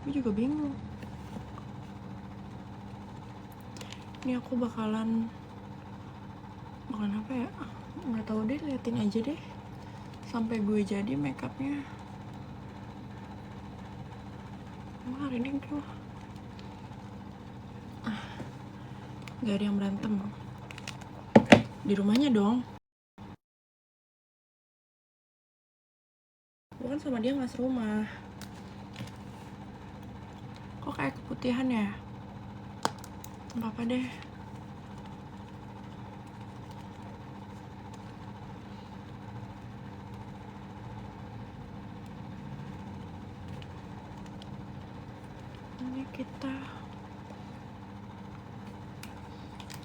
Gue juga bingung. Ini aku bakalan apa ya? Nggak tahu deh, liatin aja deh sampai gue jadi makeupnya. Emang hari ini gue nggak ada yang berantem di rumahnya dong. Gue kan sama dia nggak serumah. Kok kayak keputihan ya? Nggak apa deh. Ini kita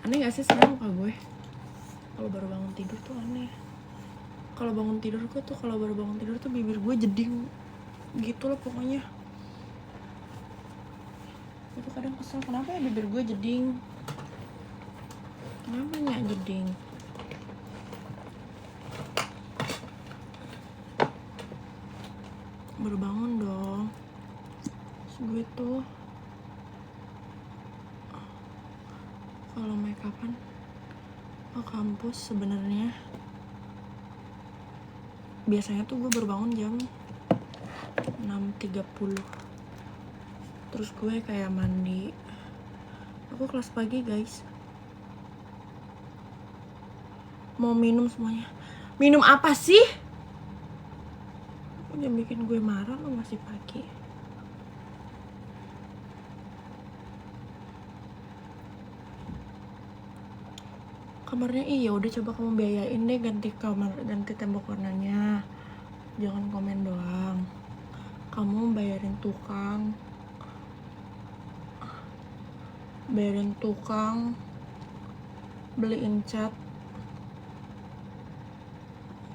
aneh gak sih sekarang muka gue? Kalau baru bangun tidur tuh aneh. Kalau bangun tidur gue tuh, kalau baru bangun tidur tuh bibir gue jeding gitu loh pokoknya. Itu kadang kesel, kenapa ya bibir gue jeding? Kenapa ya jeding? Baru bangun dong. Terus gue tuh kalau make upan ke kampus sebenarnya biasanya tuh gue baru bangun jam 6.30. Terus gue kayak mandi. Aku kelas pagi guys. Mau minum semuanya. Minum apa sih? Jangan bikin gue marah, lo masih pagi. Kamarnya iya udah, coba kamu biayain deh ganti kamar, ganti tembok warnanya. Jangan komen doang. Kamu bayarin tukang, beliin cat,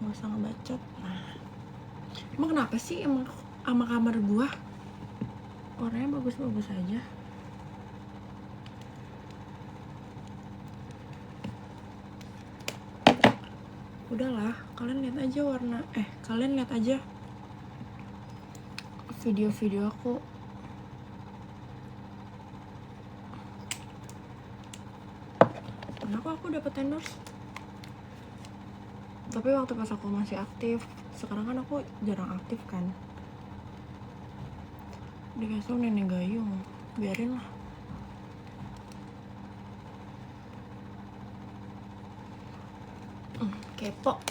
nggak usah ngebacot. Nah, emang kenapa sih emang sama kamar gua warnanya bagus-bagus aja? Udahlah, kalian lihat aja kalian lihat aja video-video aku. Kenapa aku dapet endorse? Tapi waktu pas aku masih aktif. Sekarang kan aku jarang aktif kan. Dikasih nenek gayung, biarin lah. Kepo.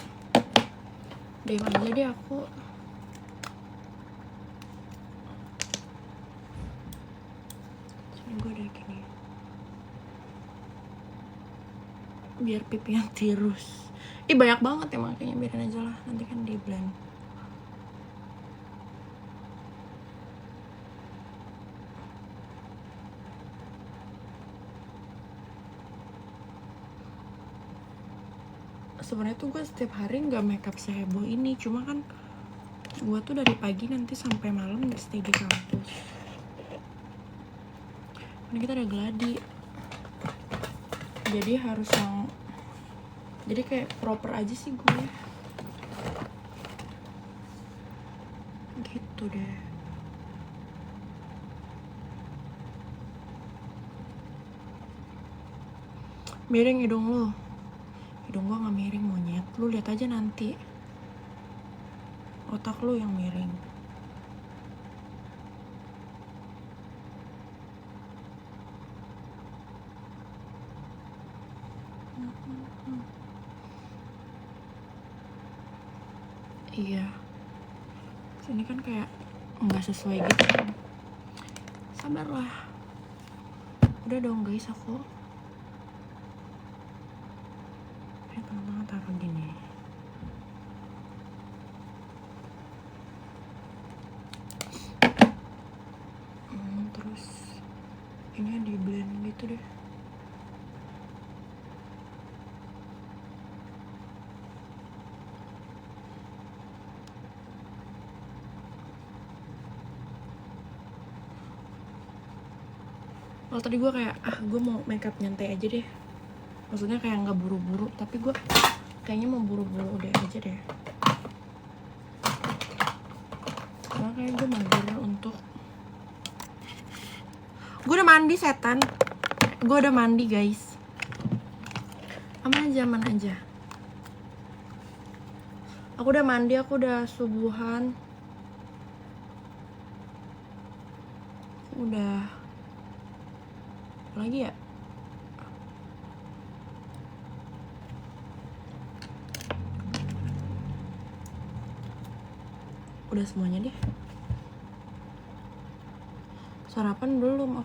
Diam aja deh aku. Sini gue udah gini. Biar pipinya tirus. Ih banyak banget ya, makanya biarin aja lah. Nanti kan di blend. Sebenarnya tuh gue setiap hari nggak makeup seheboh ini, cuma kan gue tuh dari pagi nanti sampai malam stay di kampus. Ini kita ada gladi, jadi harus yang jadi kayak proper aja sih gue gitu deh. Miring hidung lo. Hidung gua nggak miring monyet, lu lihat aja nanti. Otak lu yang miring. Iya. Sini kan kayak nggak sesuai gitu kan. Sabarlah. Udah dong guys aku. Tolong taruh gini. Terus ini di blend gitu deh. Kalau tadi gue kayak gue mau makeup nyantai aja deh. Maksudnya kayak nggak buru-buru, tapi gue kayaknya mau buru-buru udah aja deh. Karena kayak gue mager untuk Gue udah mandi setan. Gue udah mandi guys. Aman aja. Aku udah mandi, aku udah subuhan. Udah. Apa lagi ya? Udah semuanya deh. Sarapan belum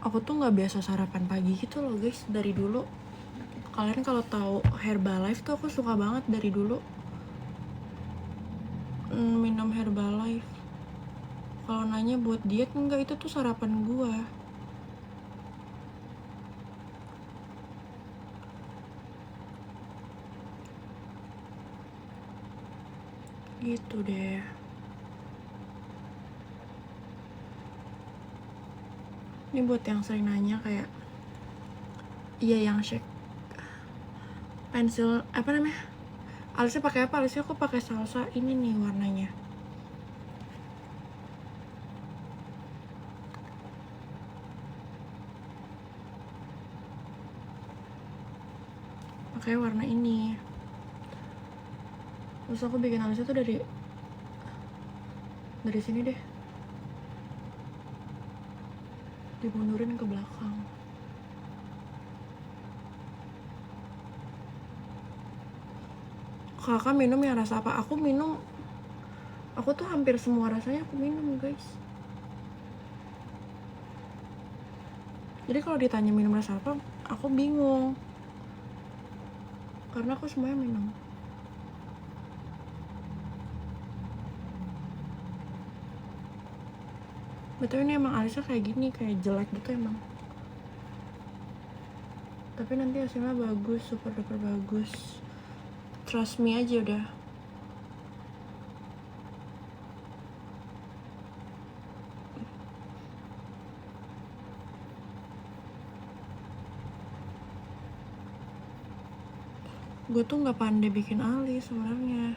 aku tuh nggak biasa sarapan pagi gitu loh guys dari dulu. Kalian kalau tahu Herbalife tuh aku suka banget dari dulu minum Herbalife. Kalau nanya buat diet, enggak, itu tuh sarapan gua. Gitu deh. Ini buat yang sering nanya kayak, iya yang shake pensil apa namanya? Alisnya pakai apa? Alisnya aku pakai salsa ini nih warnanya. Pakai warna ini. Terus aku bikin alisnya tuh dari sini deh. Dimundurin ke belakang. Kakak minum yang rasa apa? Aku tuh hampir semua rasanya aku minum guys. Jadi kalau ditanya minum rasa apa, aku bingung. Karena aku semuanya minum. Betul, ini emang alisnya kayak gini, kayak jelek gitu emang. Tapi nanti hasilnya bagus, super duper bagus. Trust me aja udah. Gue tuh nggak pandai bikin alis sebenarnya.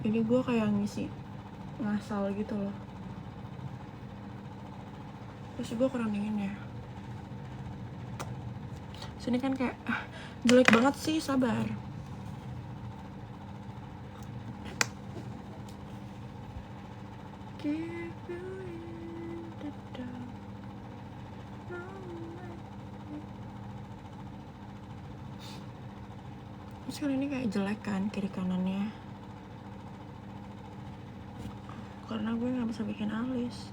Jadi gue kayak ngisi ngasal gitu loh. Terus gue kurang dingin ya. Sini kan kayak jelek banget sih, sabar. Terus kali ini kayak jelek kan kiri kanannya. Karena gue nggak bisa bikin alis.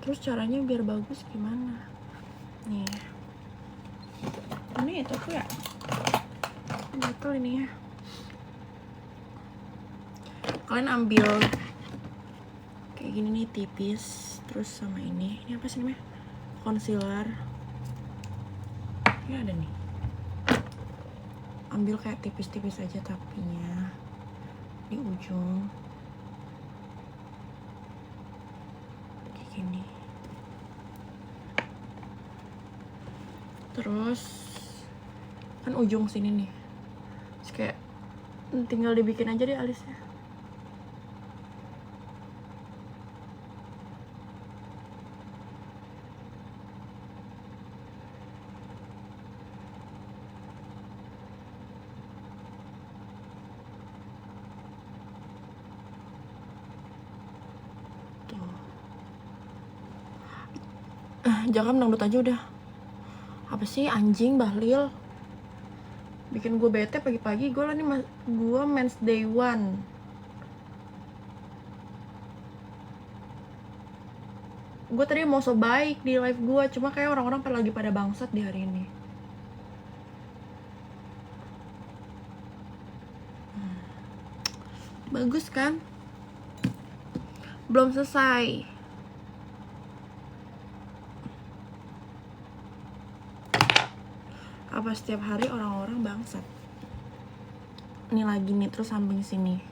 Terus caranya biar bagus gimana? Nih. Ini itu tuh ya. Betul ini ya. Kalian ambil kayak gini nih tipis, terus sama ini apa sih namanya? Concealer. Ini ada nih. Ambil kayak tipis-tipis aja tapinya di ujung. Kayak gini. Terus kan ujung sini nih. Terus kayak tinggal dibikin aja deh alisnya. Jangan dangdut aja udah. Apa sih anjing Bahlil? Bikin gue bete pagi-pagi. Gue lah nih gue mens day one. Gue tadi mau so baik di live gue, cuma kayak orang-orang lagi pada bangsat di hari ini. Bagus kan? Belum selesai. Apa setiap hari orang-orang bangsat? Ini lagi nih, terus samping sini.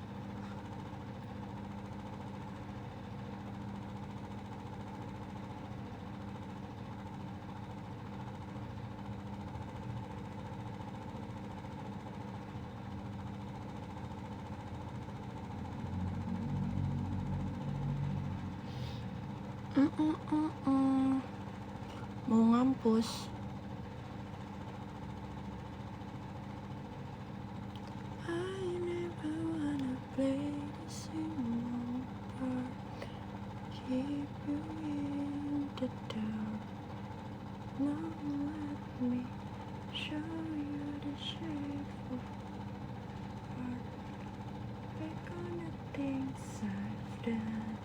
Mau ngampus. I never wanna play the same part. Keep you in the dark. Now let me show you the shape of heart. Back on the things I've done.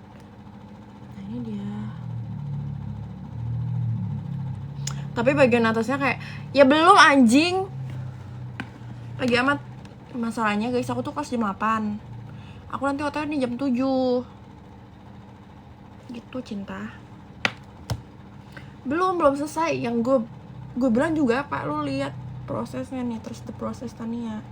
Nah ini dia. Tapi bagian atasnya kayak, ya belum anjing. Lagi amat. Masalahnya guys, aku tuh kelas jam 8. Aku nanti hotel nih jam 7. Gitu cinta. Belum selesai. Yang gue bilang juga, Pak, lu lihat prosesnya nih, terus the process Tania.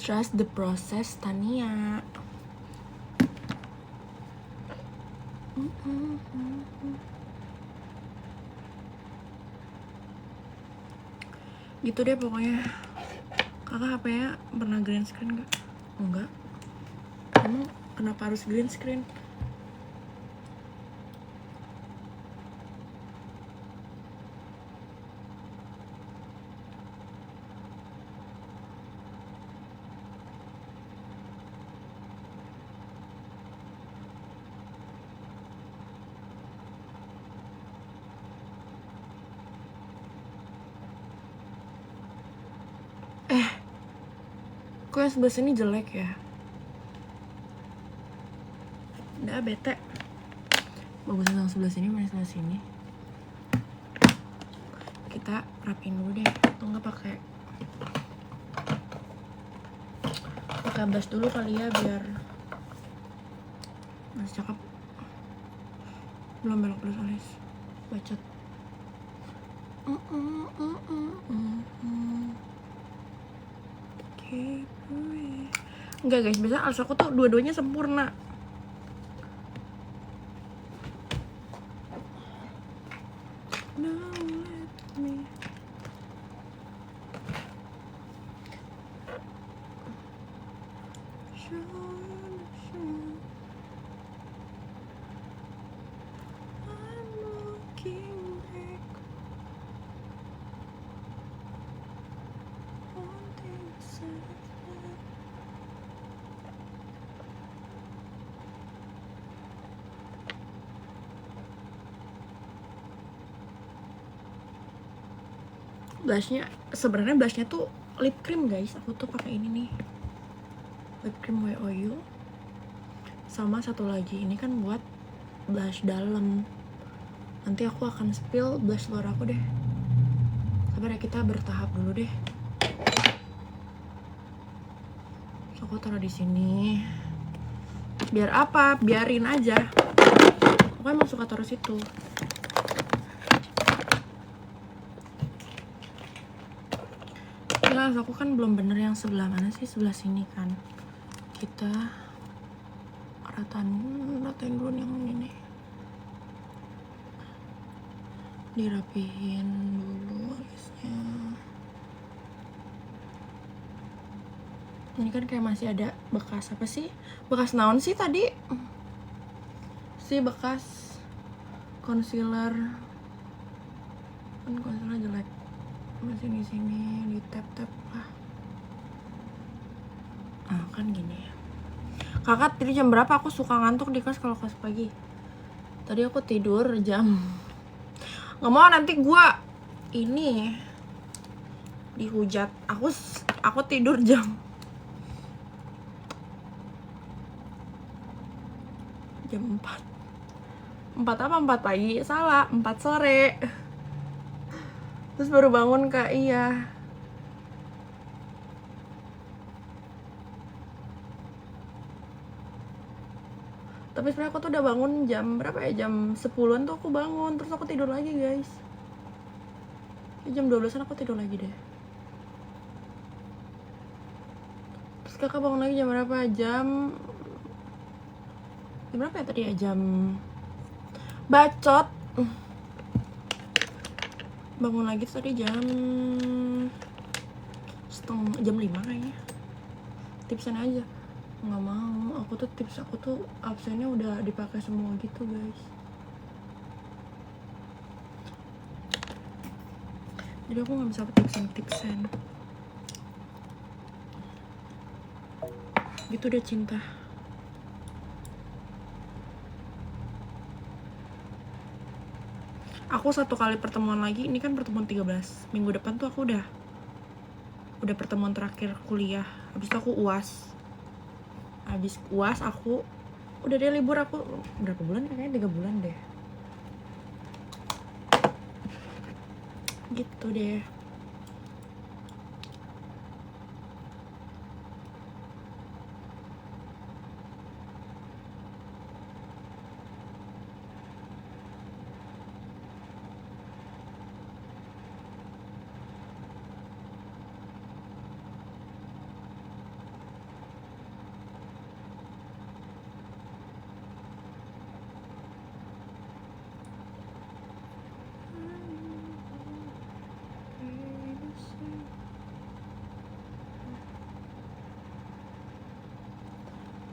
Trust the process, Tania. Gitu deh pokoknya. Kakak HP-nya pernah green screen gak? Enggak. Emang kenapa harus green screen? Kok yang sebelah sini jelek ya? Udah bete. Bagus yang sebelah sini, mana sebelah sini. Kita rapiin dulu deh. Atau nggak pakai brush dulu kali ya, biar masih cakep. Belum belok dulu alis. Bacot. Enggak guys, biasanya alis aku tuh dua-duanya sempurna. Now let me show you. I'm looking back on things I've done. Blushnya, sebenarnya blushnya tuh lip cream guys. Aku tuh pakai ini nih, lip cream WOU. Sama satu lagi ini kan buat blush dalam. Nanti aku akan spill blush luar aku deh. Sabar ya, kita bertahap dulu deh. So, aku taruh di sini. Biar apa? Biarin aja. Aku emang suka taruh situ. Jelas aku kan belum bener yang sebelah mana sih, sebelah sini kan. Kita ratain dulu yang ini. Dirapihin dulu alisnya. Ini kan kayak masih ada bekas apa sih? Bekas naon sih tadi? Si bekas concealer. Kan concealer jelek. Masih di sini, di tap lah. Ah kan gini ya. Kakak tidur jam berapa? Aku suka ngantuk di kelas kalau kelas pagi. Tadi aku tidur jam. Nggak mau nanti gua ini dihujat. Aku tidur jam 4 apa 4 pagi? Salah, 4 sore. Terus baru bangun Kak, iya. Tapi sebenarnya aku tuh udah bangun jam berapa ya? Jam 10-an tuh aku bangun. Terus aku tidur lagi guys. Jam 12-an aku tidur lagi deh. Terus kakak bangun lagi jam berapa? Jam Jam berapa ya tadi ya? Jam bacot. Bangun lagi tadi jam 5 kayaknya. Tipsan aja. Nggak mau. Aku tuh absennya udah dipakai semua gitu guys. Jadi aku nggak bisa tipsan. Gitu deh cinta. Aku 1 kali pertemuan lagi, ini kan pertemuan 13. Minggu depan tuh aku udah pertemuan terakhir kuliah. Habis itu aku UAS. Habis UAS aku udah deh libur. Aku berapa bulan? Kayaknya 3 bulan deh. Gitu deh.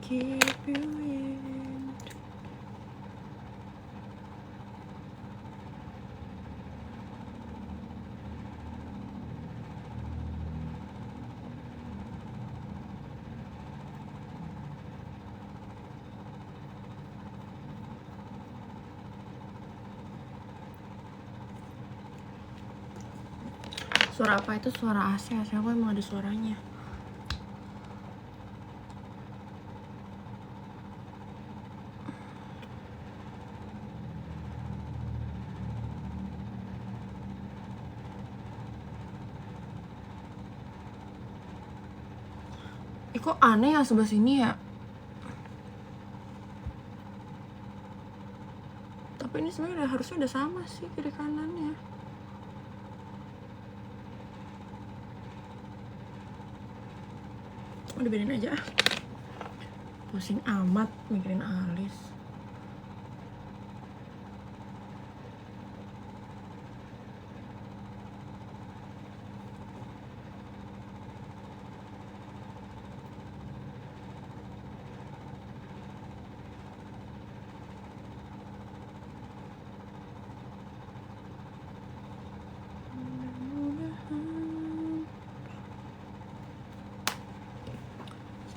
Keep you in. Suara apa itu? Suara AC. Aku emang ada suaranya. Kok aneh ya sebelah sini ya? Tapi ini sebenarnya harusnya udah sama sih kiri kanannya. Udah bedain aja. Pusing amat mikirin alis.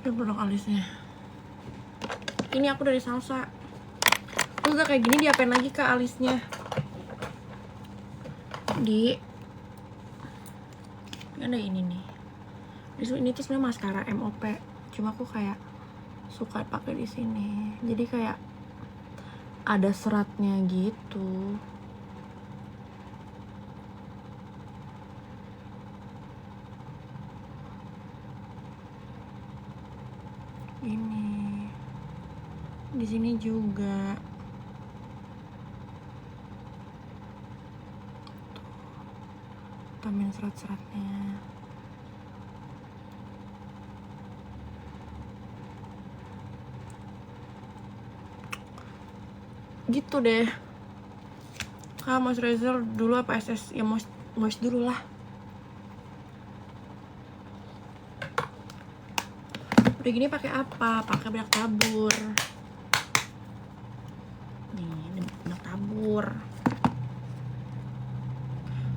Ini produk alisnya. Ini aku dari Salsa. Terus udah kayak gini diapain lagi ke alisnya? Ini ada ini nih. Ini tuh sebenarnya maskara MOP. Cuma aku kayak suka pakai di sini. Jadi kayak ada seratnya gitu. Ini di sini juga. Tambahin serat-seratnya. Gitu deh. Moisturizer dulu apa SS? Ya moist dulu lah. Udah gini pakai apa? Pakai bedak tabur. Nih, bedak tabur.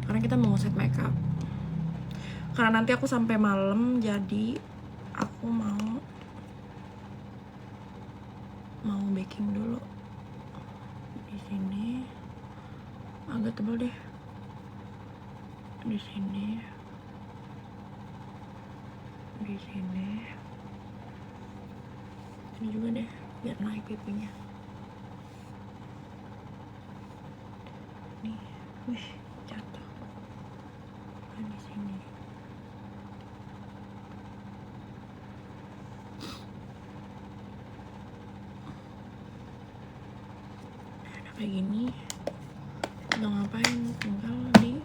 Karena kita mau set makeup. Karena nanti aku sampai malam, jadi aku mau baking dulu. Di sini agak tebal deh. Di sini. Di sini. Ini juga deh, biar naik pipinya. Nih, wih, jatuh. Nah, di sini. Nah, kayak gini. Udah ngapain? Tinggal di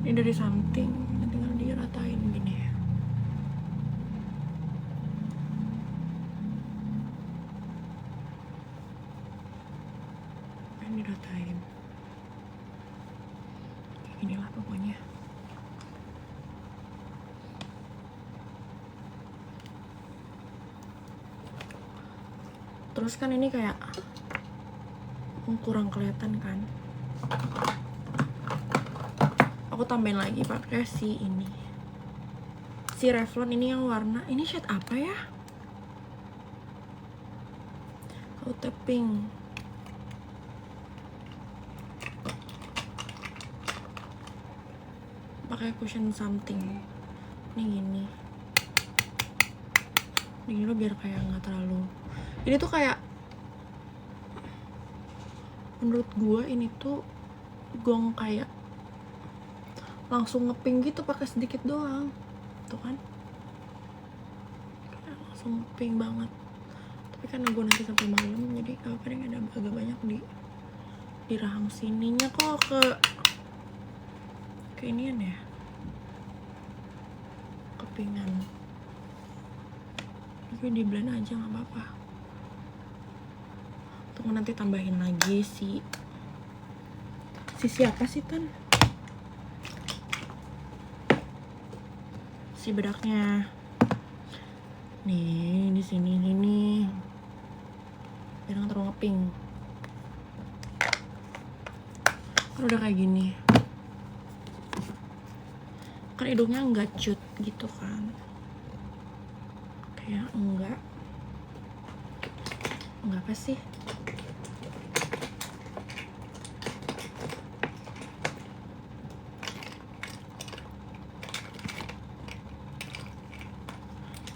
ini dari samping, tinggal diratain gini. diratain. Kayak inilah pokoknya. Terus kan ini kayak kurang kelihatan kan. Aku tambahin lagi pakai si ini, si Revlon ini yang warna ini, shade apa ya, Haute Pink. Pakai cushion something ini gini dulu biar kayak nggak terlalu, ini tuh kayak menurut gue ini tuh gong kayak langsung ngeping gitu pakai sedikit doang tuh kan, kayak langsung ngeping banget. Tapi karena gue nanti sampai malam jadi apa nih ada agak banyak di rahang sininya kok ke inian ya, kepingan. Tapi di blend aja nggak apa-apa. Tunggu nanti tambahin lagi si siapa sih Tan? Si bedaknya. Nih di sini nih. Biar nggak terlalu ngeping. Kan udah kayak gini. Kan hidungnya nggak cut gitu kan. Kayak enggak apa sih?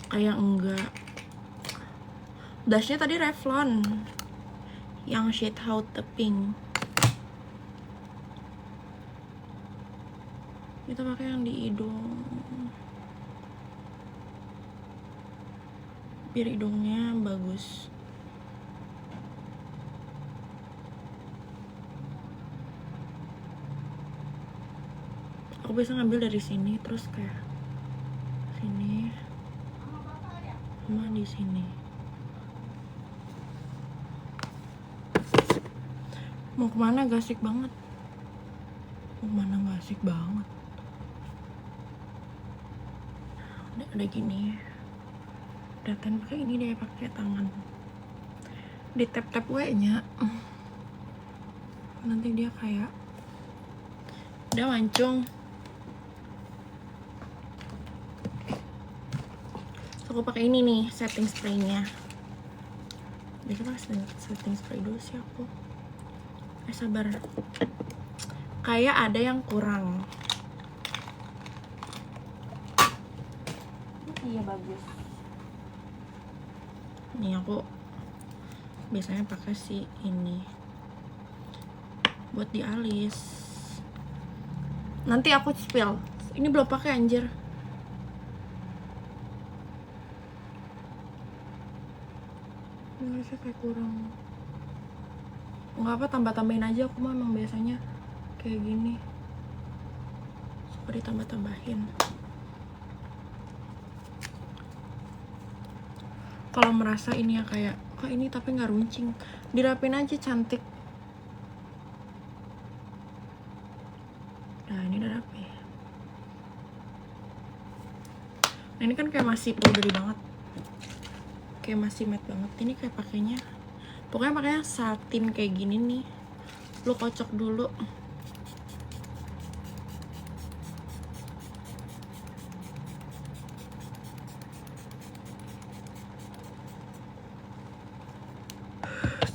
Kayak enggak. Blushnya tadi Revlon yang shade Haute Pink. Kita pakai yang di hidung biar hidungnya bagus. Aku bisa ngambil dari sini terus kayak sini sama di sini. Mau kemana gak asik banget. Mau kemana gak asik banget. Ada gini. Datang pakai ini deh, pakai tangan. Di tap-tap W-nya. Nanti dia kayak udah mancung. Aku pakai ini nih, setting spraynya. Biasanya pakai setting spray dulu sih aku. Sabar. Kayak ada yang kurang. Iya bagus. Nih aku biasanya pakai si ini buat di alis. Nanti aku spill. Ini belum pakai anjir. Ngerasa kayak kurang. Nggak apa, tambah-tambahin aja. Aku mah emang biasanya kayak gini. Suka ditambah-tambahin. Kalau merasa ini ya kayak kok ini tapi nggak runcing, dirapin aja cantik. Nah ini udah rapi. Nah ini kan kayak masih powdery banget, kayak masih matte banget. Ini kayak pakainya, pokoknya pakainya satin kayak gini nih. Lu kocok dulu.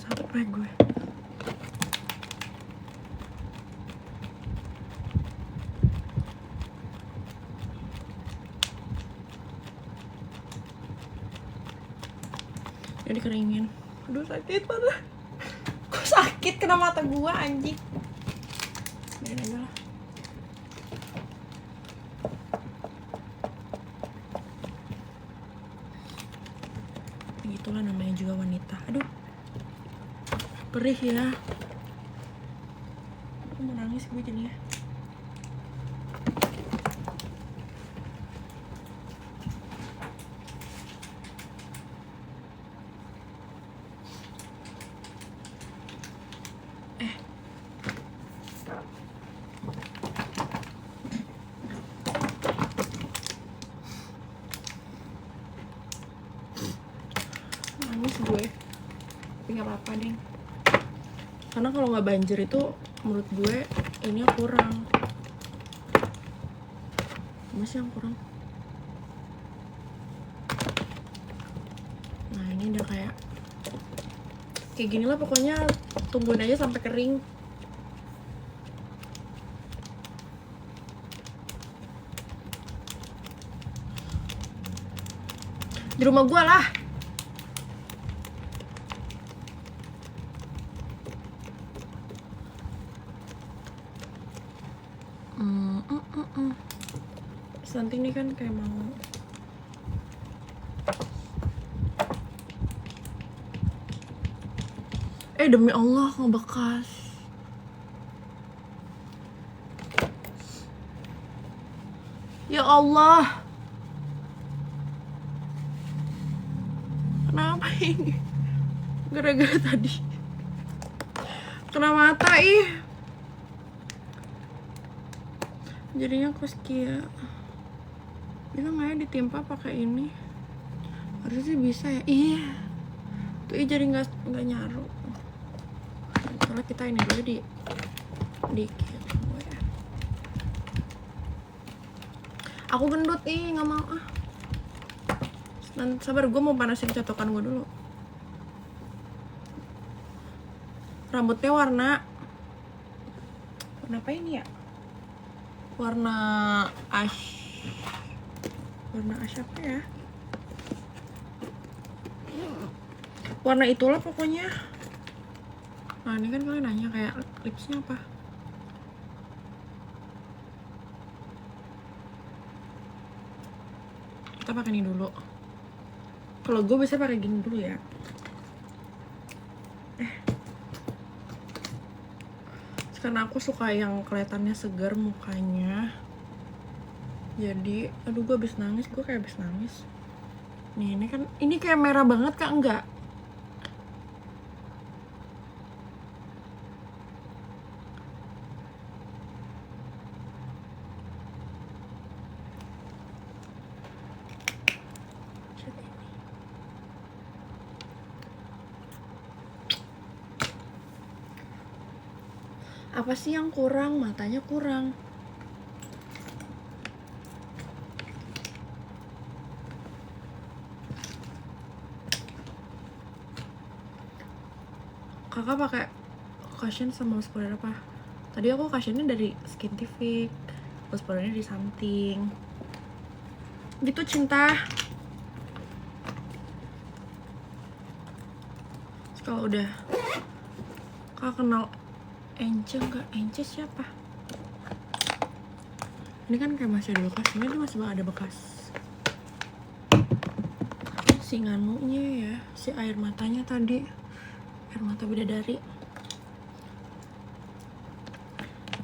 Sampai gue. Jadi keringin. Aduh sakit parah. Kok sakit kena mata gua anjing. Biarin aja lah. Begitulah namanya juga wanita. Aduh. Perih ya. Aku mau nangis gue jadinya. gue, tapi nggak apa-apa deh, karena kalau nggak banjir itu menurut gue ini kurang. Masih yang kurang. Nah ini udah kayak gini lah pokoknya, tungguin aja sampai kering. Di rumah gue lah. Nanti ini kan kayak mau demi Allah ngebekas. Ya Allah, kenapa ini? Gara-gara tadi kena mata jadinya koskia. Bisa nggak ya ditimpa pakai ini? Harusnya sih bisa ya. Iya tuh, jadi nggak nyaru. Soalnya kita ini dulu dikit. Aku gendut nggak mau Nanti sabar, gue mau panasin catokan gue dulu. Rambutnya warna apa ini ya? Warna ash apa ya? Warna itulah pokoknya. Nah ini kan kalian nanya kayak lipsnya apa? Kita pakai ini dulu. Kalau gue bisa pakai gini dulu ya. Karena aku suka yang kelihatannya segar mukanya. Jadi, aduh gue habis nangis, gue kayak habis nangis. Nih ini kan, ini kayak merah banget kak, enggak? Apa sih yang kurang? Matanya kurang. Kakak pakai cushion sama mouse powder apa? Tadi aku cushionnya dari Skintific, mouse powdernya di Something. Gitu cinta. Kalau udah kakak kenal Ence nggak? Ence siapa? Ini kan kayak masih ada bekas, ini masih ada bekas si nganunya ya, si air matanya tadi, air mata bidadari.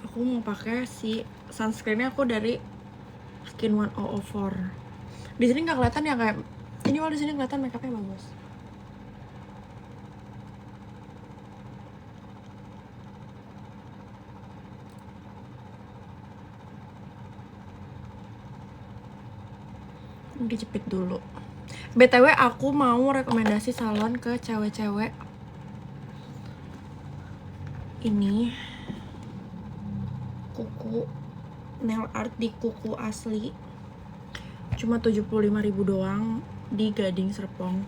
Aku mau pakai si sunscreennya aku dari Skin 1004. Di sini nggak kelihatan ya kayak ini, kalau di sini kelihatan makeupnya bagus. Dijepit dulu. BTW aku mau rekomendasi salon ke cewek-cewek. Ini kuku nail art di Kuku Asli. Cuma 75.000 doang di Gading Serpong.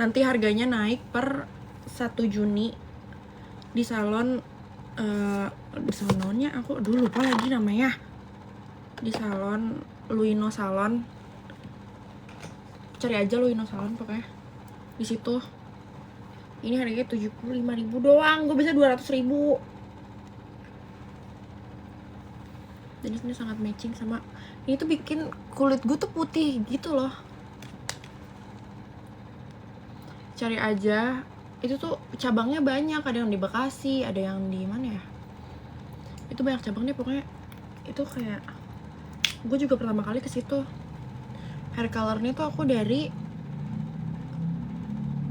Nanti harganya naik per 1 Juni di salon di salonnya aku dulu lupa lagi namanya. Di salon Luino Salon, cari aja Luino Salon pokoknya di situ. Ini harganya 75.000 doang, gue bisa 200.000. Jadi ini sangat matching sama ini tuh, bikin kulit gue tuh putih gitu loh. Cari aja, itu tuh cabangnya banyak, ada yang di Bekasi, ada yang di mana ya, itu banyak cabangnya pokoknya. Itu kayak gue juga pertama kali ke situ. Hair colornya tuh aku dari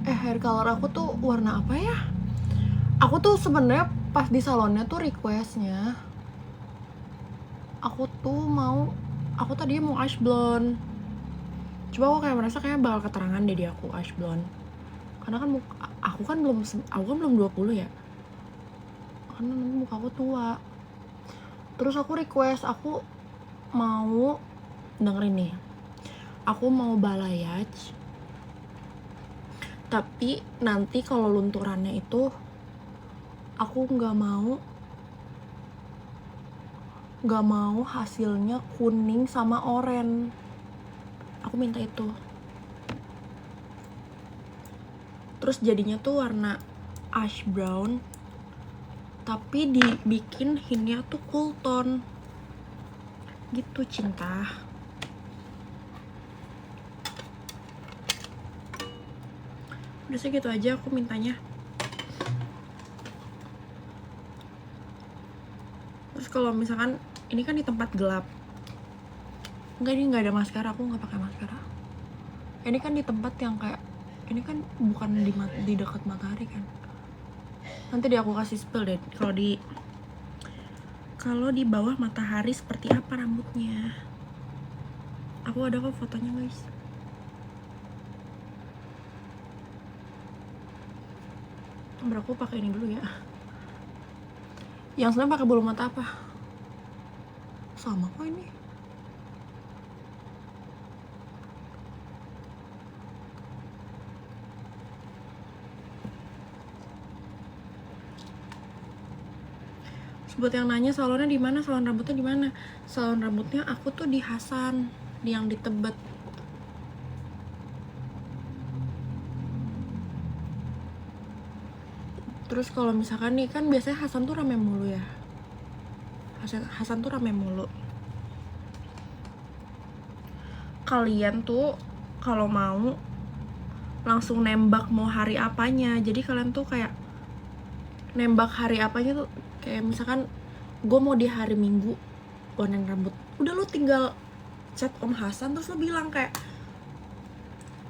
hair color aku tuh warna apa ya? Aku tuh sebenarnya pas di salonnya tuh requestnya aku tadinya mau ash blonde, Coba aku kayak merasa kayak bakal keterangan deh di aku ash blonde. Karena kan aku kan belum 20 ya. Karena nanti muka aku tua. Terus aku request, aku mau dengerin nih. Aku mau balayage. Tapi nanti kalau lunturannya itu aku nggak mau hasilnya kuning sama oranye. Aku minta itu. Terus jadinya tuh warna ash brown, tapi dibikin hintnya tuh cool tone gitu, cinta. Udah segitu aja aku mintanya. Terus kalau misalkan ini kan di tempat gelap, ini nggak ada maskara, aku nggak pakai maskara. Ini kan di tempat yang kayak, ini kan bukan di dekat matahari kan. Nanti deh aku kasih spill deh kalau di bawah matahari seperti apa rambutnya. Aku ada kok fotonya guys. Aku pakai ini dulu ya. Yang sebenarnya pakai bulu mata apa? Sama kok ini. Buat yang nanya salonnya di mana, salon rambutnya di mana? Salon rambutnya aku tuh di Hasan, yang di Tebet. Terus kalau misalkan nih kan biasanya Hasan tuh rame mulu ya. Hasan tuh rame mulu. Kalian tuh kalau mau langsung nembak mau hari apanya. Jadi kalian tuh kayak nembak hari apanya tuh, kayak misalkan gue mau di hari Minggu warnain rambut, udah lo tinggal chat Om Hasan terus lo bilang kayak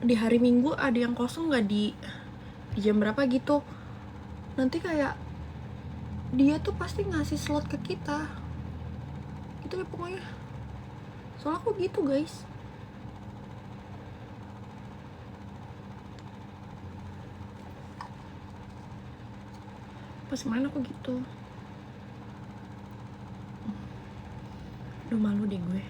di hari Minggu ada yang kosong nggak di jam berapa gitu. Nanti kayak dia tuh pasti ngasih slot ke kita gitu deh pokoknya. Soalnya aku gitu guys. Pas main aku gitu. Aduh malu deh gue.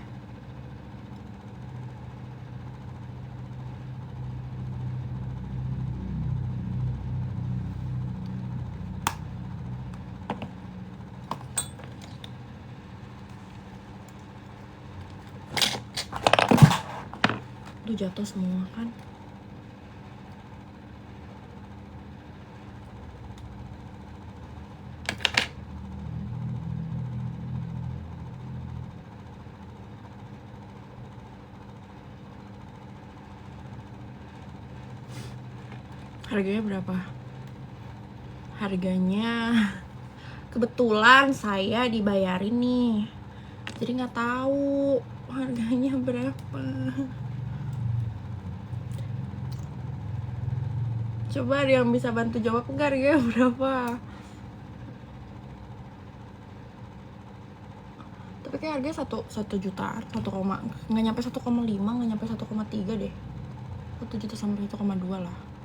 Tuh jatuh semua kan. Harganya berapa? Harganya kebetulan saya dibayarin nih, jadi nggak tahu harganya berapa. Coba ada yang bisa bantu jawab nggak harganya berapa? Tapi kayak harganya 1 jutaan, nggak nyampe 1,5, nggak nyampe 1,3 deh. 1 juta sampai 1,2 lah.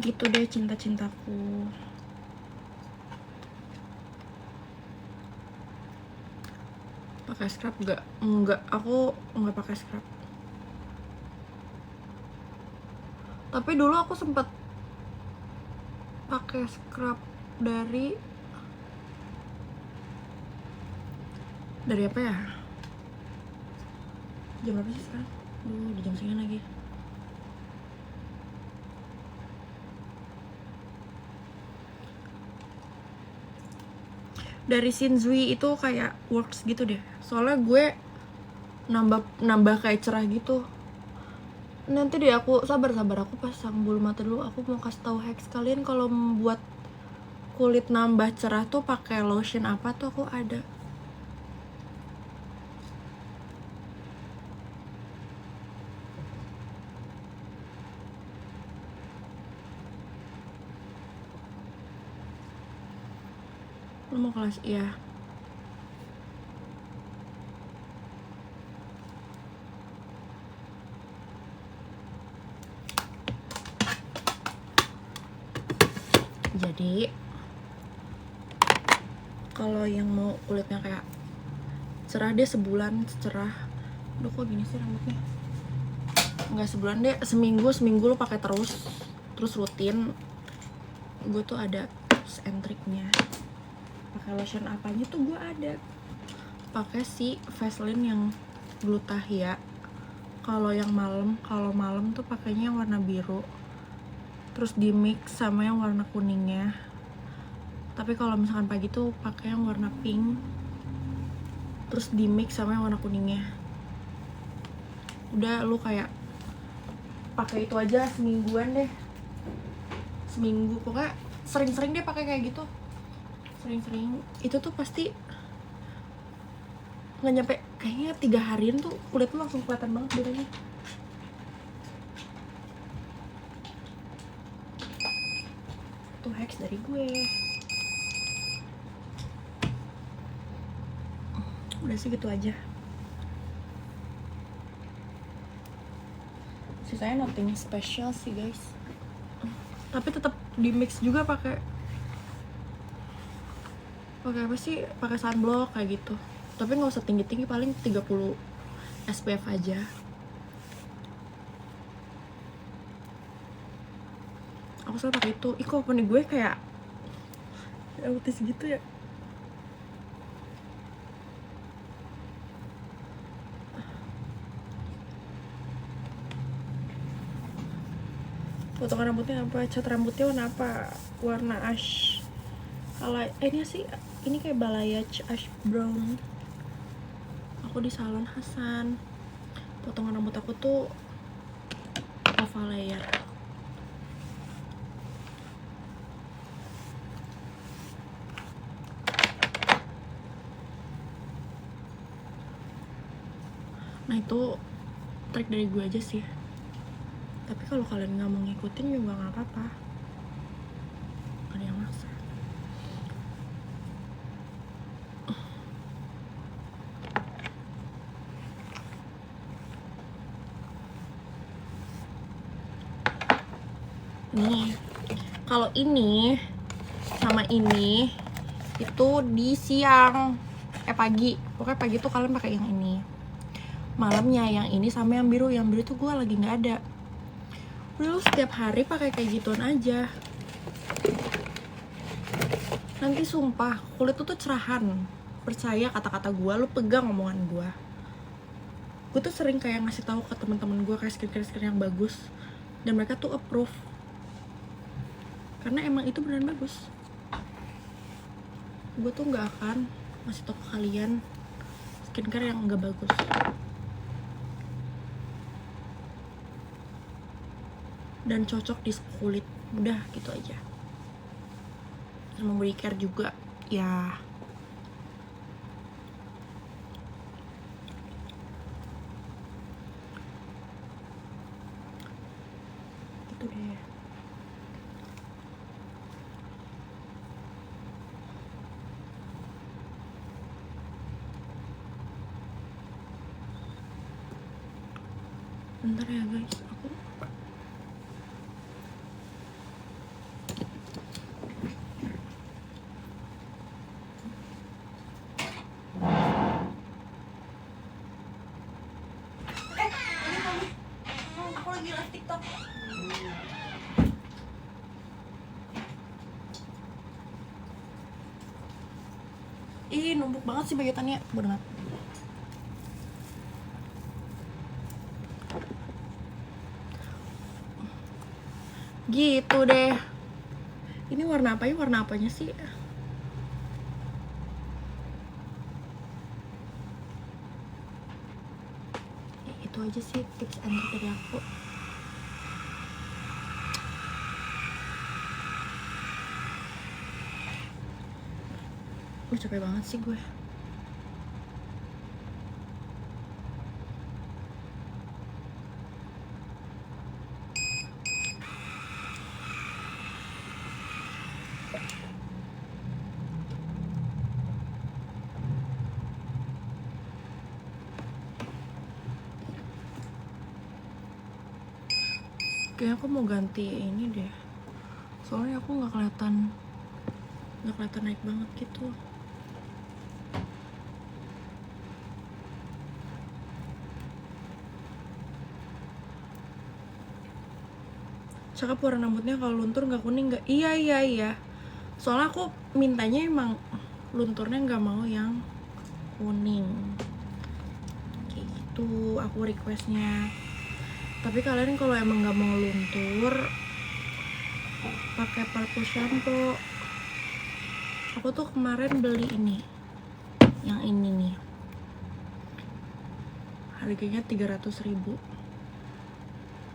Gitu deh cinta-cintaku. Pakai scrub nggak? Enggak, aku nggak pakai scrub. Tapi dulu aku sempat pakai scrub dari apa ya? Jam berapa sih sekarang? Di jam segini lagi. Dari Shinzui itu kayak works gitu deh. Soalnya gue nambah kayak cerah gitu. Nanti deh, aku sabar aku pasang bulu mata dulu. Aku mau kasih tahu hacks kalian kalau membuat kulit nambah cerah tuh pakai lotion apa tuh aku ada. Lu mau kelas iya. Jadi kalau yang mau kulitnya kayak cerah, dia sebulan cerah. Aduh, kok gini sih rambutnya? Nggak sebulan deh, seminggu lu pakai terus rutin. Gue tuh ada tips and triknya. Pakai lotion apanya tuh gue ada. Pakai si Vaseline yang Glutathione. Kalau malam tuh pakainya yang warna biru. Terus di mix sama yang warna kuningnya. Tapi kalau misalkan pagi tuh pakai yang warna pink. Terus di mix sama yang warna kuningnya. Udah, lu kayak pakai itu aja semingguan deh. Seminggu, pokoknya sering-sering deh pakai kayak gitu. Sering-sering. Itu tuh pasti nggak nyampe, kayaknya 3 harian tuh kulit lu langsung kelihatan banget bedanya. Tuh hacks dari gue. Udah sih gitu aja. Sisanya nothing special sih guys. Tapi tetap di mix juga pakai apa sih? Pakai sunblock kayak gitu. Tapi nggak usah tinggi-tinggi, paling 30 SPF aja. Aku selalu pakai itu. Ih, kok nih gue kayak autis gitu ya. Potongan rambutnya apa? Cat rambutnya warna apa? Warna ash. Ini sih, ini kayak balayage ash brown. Aku di salon Hasan. Potongan rambut aku tuh oval layer. Nah itu trik dari gue aja sih. Tapi kalau kalian nggak mau ngikutin juga nggak apa-apa. Ada yang maksa. Nih, kalau ini sama ini itu di siang, pagi. Pokoknya pagi tuh kalian pakai yang ini. Malamnya yang ini sama yang biru. Yang biru tuh gue lagi nggak ada. Udah, lu setiap hari pakai kayak gituan aja. Nanti sumpah kulit tuh cerahan. Percaya kata-kata gue, lu pegang omongan gue. Gue tuh sering kayak ngasih tahu ke teman-teman gue kayak skincare yang bagus, dan mereka tuh approve karena emang itu beneran bagus. Gue tuh nggak akan ngasih tau ke kalian skincare yang nggak bagus. Dan cocok di kulit, udah gitu aja. Sama body care juga ya. Gitu deh. Bentar ya guys, aku lagi live TikTok. Ih, numpuk banget sih bagetannya, bodo amat. Gitu deh. Ini warna apa ya? Warna apanya sih? Itu aja sih tips and trick dari aku. Capek banget sih gue. Kayaknya aku mau ganti ini deh, soalnya aku nggak kelihatan naik banget gitu. Cakep warna rambutnya, kalau luntur nggak kuning nggak? Iya, soalnya aku mintanya emang lunturnya nggak mau yang kuning kayak gitu, aku requestnya. Tapi kalian kalau emang nggak mau luntur, pakai purple shampoo. Aku tuh kemarin beli ini, yang ini nih, harganya 300.000.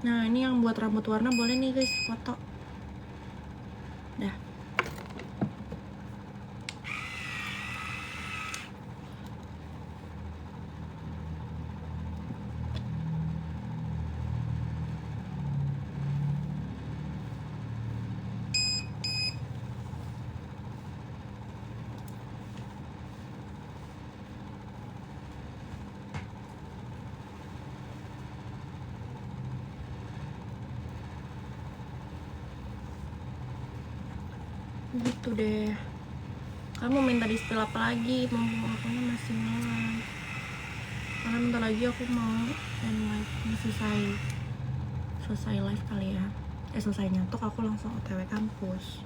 Nah ini yang buat rambut warna, boleh nih guys foto. Dah. Gitu deh. Kamu minta di setel apa lagi? Mumpung akunya masih malam. Karena bentar lagi aku mau end live, ini selesai live kali ya. Selesai nyantuk aku langsung OTW kampus.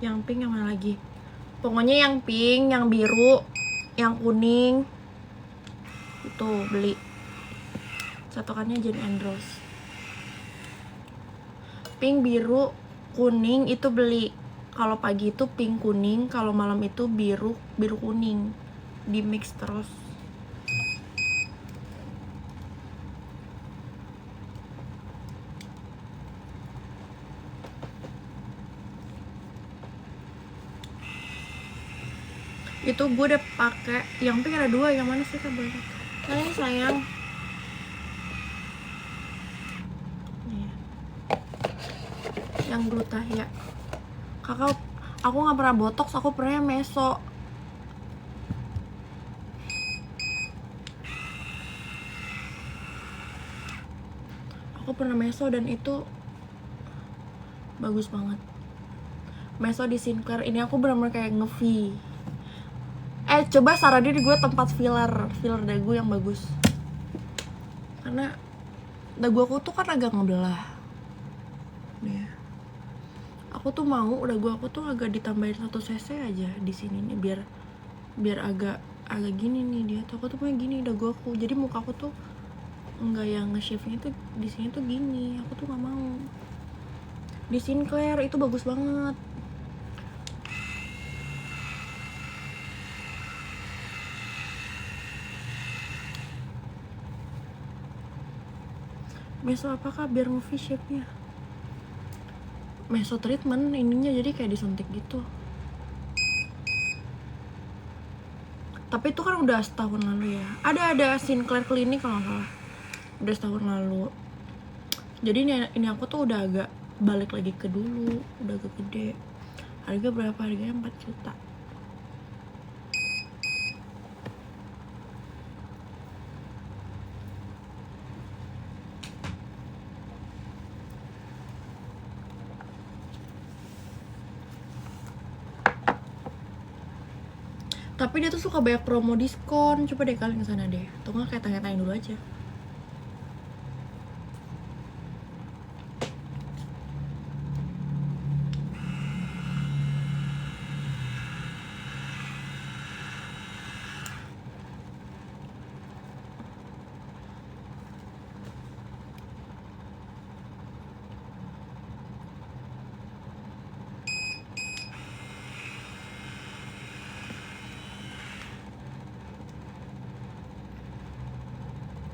Yang pink yang mana lagi? Pokoknya yang pink, yang biru, yang kuning itu beli. Satukannya Jane and Rose. Pink, biru, kuning itu beli. Kalau pagi itu pink kuning, kalau malam itu biru kuning, di mix terus. Itu gue udah pakai yang pink, ada 2, yang mana sih Kak? Kalian sayang. Nih. Yang Glutathione. Kakak, aku nggak pernah botox, aku pernah meso. Aku pernah meso dan itu bagus banget. Meso di Sinclair ini aku bener-bener kayak nge-V. Coba saranin gue tempat filler dagu yang bagus. Karena dagu aku tuh kan agak ngebelah. Nih. Aku tuh mau dagu aku tuh agak ditambahin 1 cc aja di sini nih, biar agak gini nih dia. Tuh aku tuh punya gini dagu aku. Jadi muka aku tuh enggak yang nge-shave-nya tuh di sini tuh gini. Aku tuh nggak mau. Di Sinclair itu bagus banget. Meso apakah biar nge-V shape-nya? Meso treatment ininya jadi kayak disuntik gitu. Tapi itu kan udah setahun lalu ya. Ada Sinclair Clinic kalau nggak salah. Udah setahun lalu. Jadi ini aku tuh udah agak balik lagi ke dulu, udah agak gede. Harga berapa? Harganya 4 juta. Tapi dia tuh suka banyak promo diskon. Coba deh kalian kesana deh. Atau nggak kayak tanya-tanya dulu aja.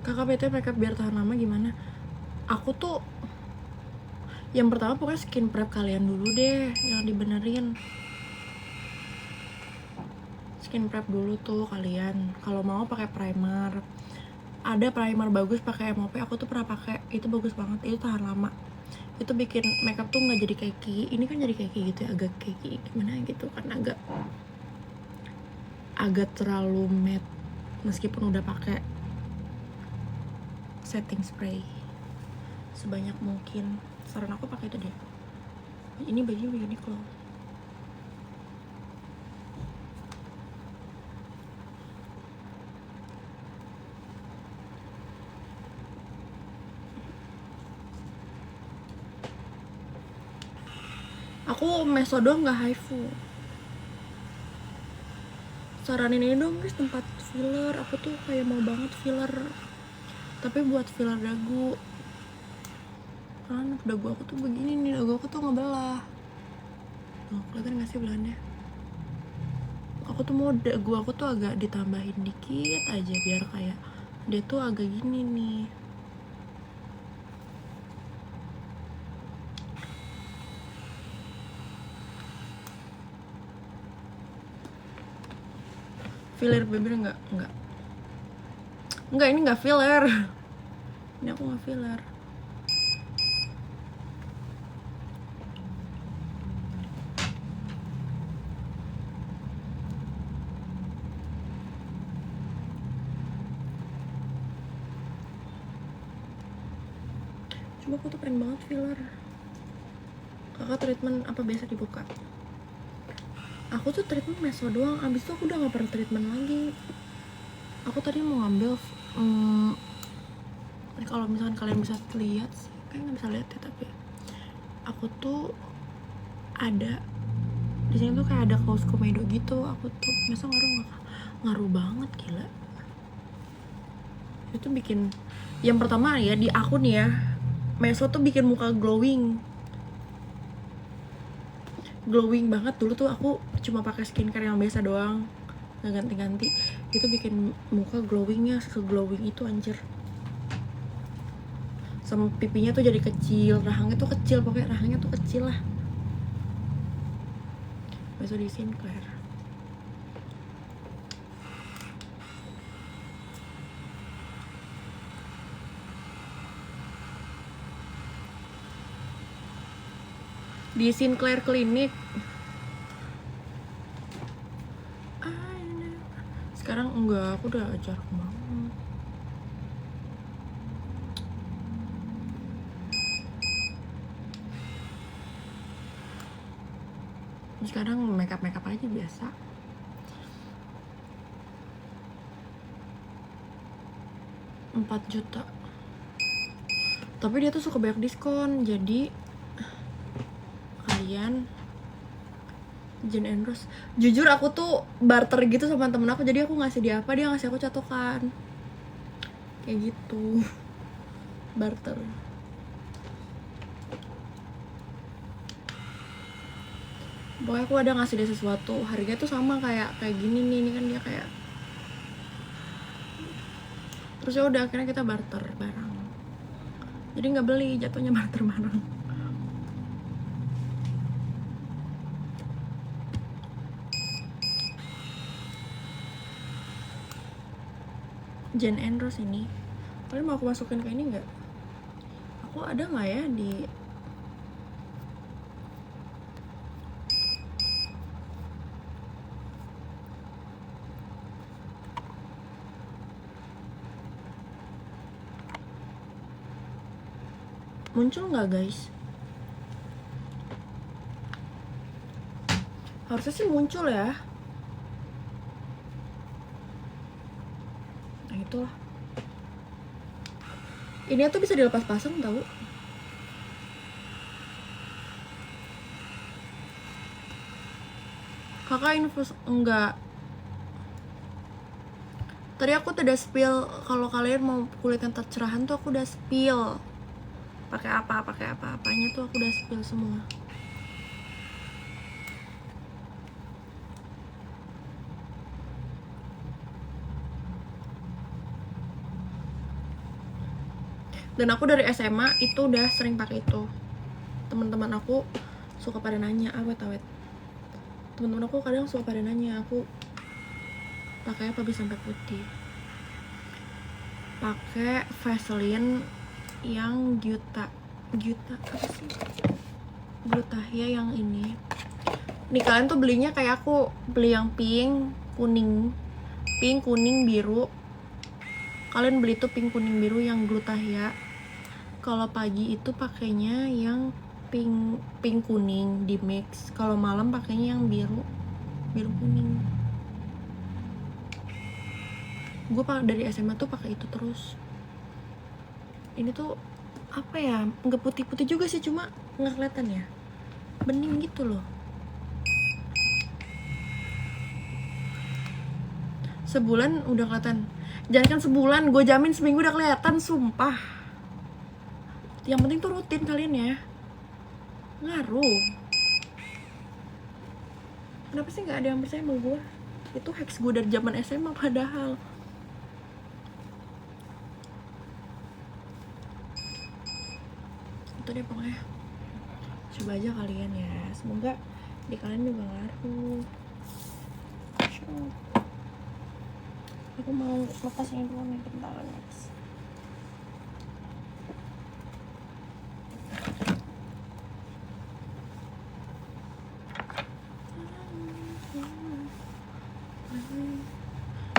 Kakak BT makeup biar tahan lama gimana? Aku tuh yang pertama pokoknya skin prep kalian dulu deh yang dibenerin. skin prep dulu tuh kalian. Kalau mau pakai primer. Ada primer bagus pakai MOP, aku tuh pernah pakai, itu bagus banget, itu tahan lama. Itu bikin makeup tuh nggak jadi cakey. Ini kan jadi cakey gitu ya, agak cakey gimana gitu kan, agak terlalu matte meskipun udah pakai setting spray. Sebanyak mungkin saran aku pakai itu deh. Ini bajunya begini kok. Aku meso doang, nggak haifu. Saranin ini dong guys tempat filler. Aku tuh kayak mau banget filler, tapi buat filler dagu. Kan dagu aku tuh begini nih, dagu aku tuh ngebelah. Tuh, kelihatan gak sih belahannya? Aku tuh mau dagu aku tuh agak ditambahin dikit aja biar kayak dia tuh agak gini nih. Filler bibir enggak, ini nggak filler. Ini aku nggak filler. Cuma aku tuh pengen banget filler. Kakak treatment apa biasa dibuka? Aku tuh treatment meso doang, abis itu aku udah gak pernah treatment lagi. Aku tadi mau ngambil kalau misalkan kalian bisa lihat sih, kayak nggak bisa lihat ya, tapi aku tuh ada di sini tuh kayak ada kaos komedo gitu. Aku tuh meso ngaruh banget, gila. Itu bikin, yang pertama ya di aku nih ya, meso tuh bikin muka glowing banget. Dulu tuh aku cuma pakai skincare yang biasa doang, nggak ganti-ganti. Itu bikin muka glowingnya se-glowing itu anjir. Sama pipinya tuh jadi kecil, rahangnya tuh kecil, pokoknya rahangnya tuh kecil lah. Besok di Sinclair. Di Sinclair Clinic. Sekarang enggak, aku udah jarang banget. Sekarang makeup aja biasa. Rp4 juta. Tapi dia tuh suka banyak diskon, jadi kalian Jane and Rose. Jujur aku tuh barter gitu sama temen aku, jadi aku ngasih dia apa, dia ngasih aku catokan. Kayak gitu. Barter. Pokoknya aku ada ngasih dia sesuatu, harganya tuh sama kayak gini nih, ini kan dia kayak. Terus ya udah akhirnya kita barter barang. Jadi nggak beli, jatuhnya barter barang. Jane and Rose ini, kalian mau aku masukin ke ini nggak? Aku ada nggak ya di muncul nggak guys? Harusnya sih muncul ya. Nah itulah. Ini tuh bisa dilepas pasang tahu. Kakak infus enggak. Tadi aku udah spill, kalau kalian mau kulit yang tercerahan tuh aku udah spill. Pakai apa-apanya tuh aku udah spill semua. Dan aku dari SMA itu udah sering pakai itu. Teman-teman aku suka pada nanya, awet. Teman-teman aku kadang suka pada nanya, aku pakai apa bisa sampai putih. Pakai Vaseline yang Gluta apa sih, Glutahya yang ini. Nih kalian tuh belinya kayak aku beli yang pink kuning biru. Kalian beli tuh pink kuning biru yang Glutahya. Kalau pagi itu pakainya yang pink kuning di mix. Kalau malam pakainya yang biru kuning. Gue dari SMA tuh pakai itu terus. Ini tuh apa ya, nggak putih-putih juga sih, cuma nggak kelihatan ya, bening gitu loh. Sebulan udah kelihatan. Jangan kan sebulan, gue jamin seminggu udah kelihatan, sumpah. Yang penting tuh rutin kalian ya. Ngaruh. Kenapa sih nggak ada yang percaya sama gue? Itu hacks gue dari zaman SMA padahal. Itu deh pokoknya. Coba aja kalian ya. Semoga di kalian juga ngaruh. Aku mau lepas ini dulu nih, bentar guys.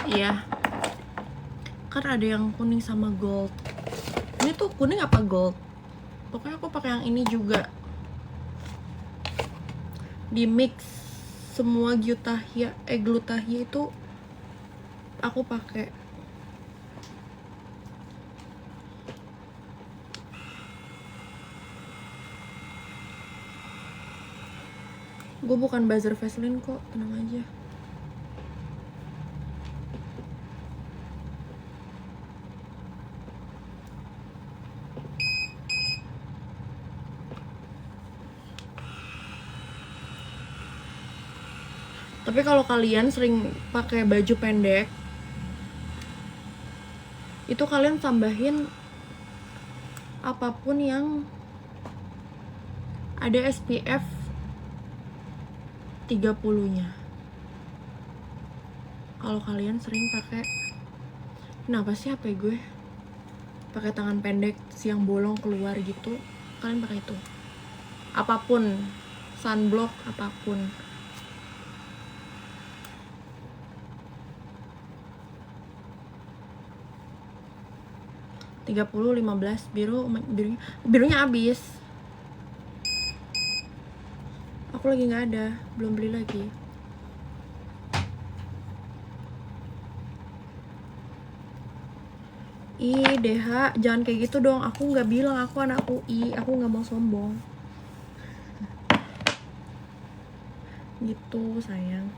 Iya. Kan ada yang kuning sama gold. Ini tuh kuning apa gold? Pokoknya aku pakai yang ini juga. Di mix semua Glutahya itu aku pakai. Gue bukan buzzer Vaseline kok, tenang aja. Tapi kalau kalian sering pakai baju pendek, itu kalian tambahin apapun yang ada SPF 30-nya. Kalau kalian sering pakai, kenapa sih HP gue pakai tangan pendek siang bolong keluar gitu, kalian pakai itu. Apapun, sunblock apapun. (30, 15) birunya habis. Aku lagi nggak ada, belum beli lagi. Ih, DH, jangan kayak gitu dong. Aku nggak bilang aku anak UI, aku nggak mau sombong. Gitu, sayang.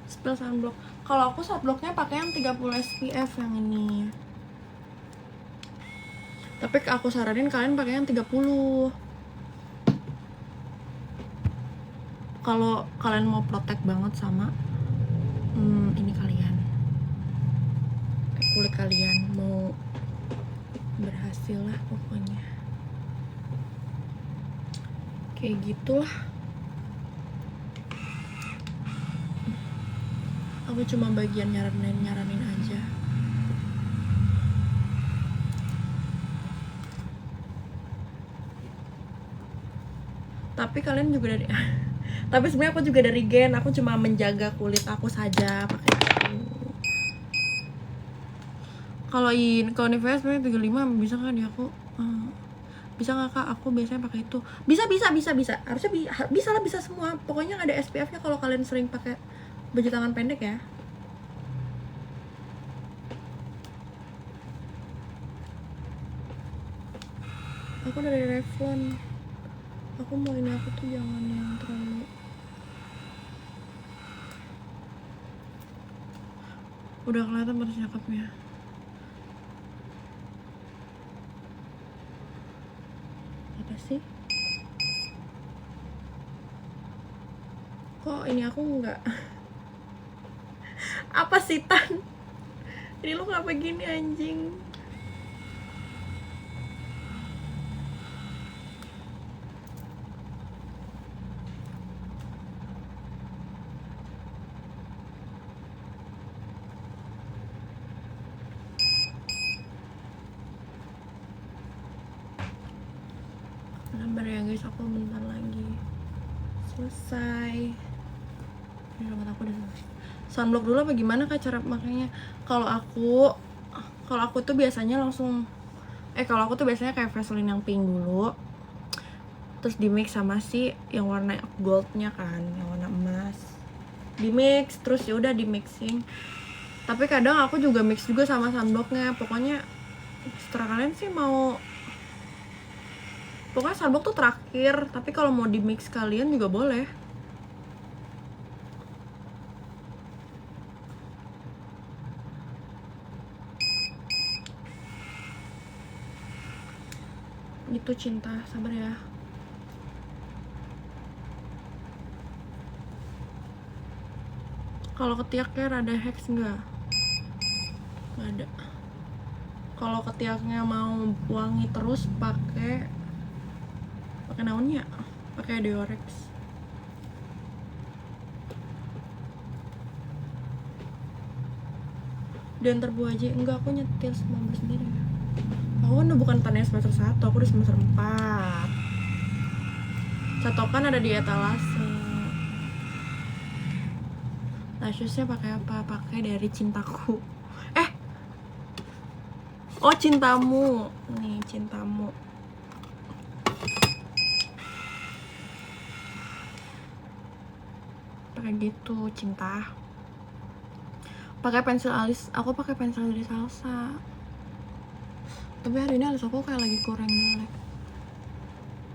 Spill sunblock. Kalau aku sunblocknya pakai yang 30 SPF yang ini. Tapi aku saranin kalian pakai yang 30. Kalau kalian mau protect banget sama ini kalian, kulit kalian mau berhasil lah pokoknya. Kayak gitulah. Aku cuma bagian nyaranin aja. Tapi kalian juga dari tapi sebenarnya aku juga dari gen, aku cuma menjaga kulit aku saja pakai itu. Kalau Nivea sebenarnya 35 bisa kan ya aku? Bisa nggak kak? Aku biasanya pakai itu. Bisa. Harusnya bisa lah, bisa semua. Pokoknya ada SPF-nya kalau kalian sering pakai baju tangan pendek ya. Aku dari Revlon. Aku mau ini, aku tuh jangan yang terlalu. Udah kelihatan baru cakepnya. Apa sih? Kok ini aku nggak apa sih Tan? Ini lu ngapa gini anjing? Sabar ya guys, aku bentar lagi selesai. Ini rambut aku udah selesai. Sunblock dulu apa gimana kak cara makanya? Kalau aku tuh biasanya langsung kalau aku tuh biasanya kayak Vaseline yang pink dulu, terus di mix sama si yang warna goldnya kan, yang warna emas, di mix terus ya udah di mixing. Tapi kadang aku juga mix juga sama sunblocknya. Pokoknya setelah kalian sih mau, pokoknya sunblock tuh terakhir. Tapi kalau mau di mix kalian juga boleh. Gitu cinta, sabar ya. Kalau ketiaknya rada hex nggak ada. Kalau ketiaknya mau wangi terus pakai naunnya, pakai Diorex. Dan terbuat aja, enggak, aku nyetir semua sendiri. Aku kan udah bukan tanya semester 1, aku udah semester 4. Catokan ada di etalase. Lashes-nya pakai apa? Pakai dari Cintaku. Oh, Cintamu. Nih, Cintamu. Pakai gitu, cinta. Pakai pensil alis. Aku pakai pensil dari Salsa. Tapi hari ini alis aku kayak lagi kurang jelek.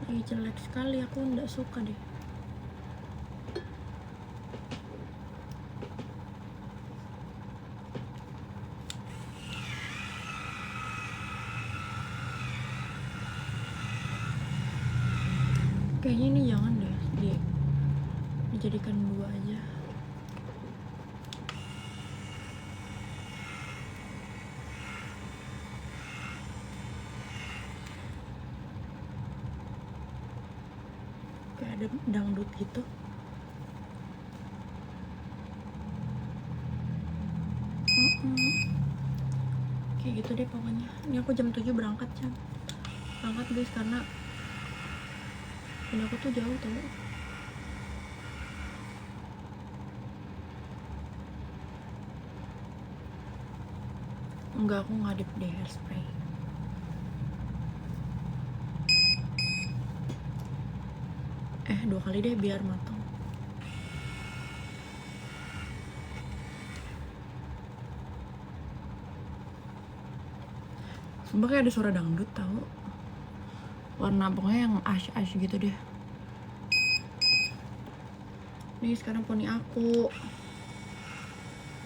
Lagi jelek sekali, aku nggak suka deh. Kayaknya ini jangan deh, dijadikan 2 aja. Kayak ada dangdut gitu. Kayak gitu deh pokoknya. Ini aku jam 7 berangkat guys, karena ini aku tuh jauh tau. Enggak, aku ngadep deh hairspray. Dua kali deh biar matang. Sumpah kayak ada suara dangdut tau. Warna pokoknya yang ash gitu deh. Nih sekarang poni aku.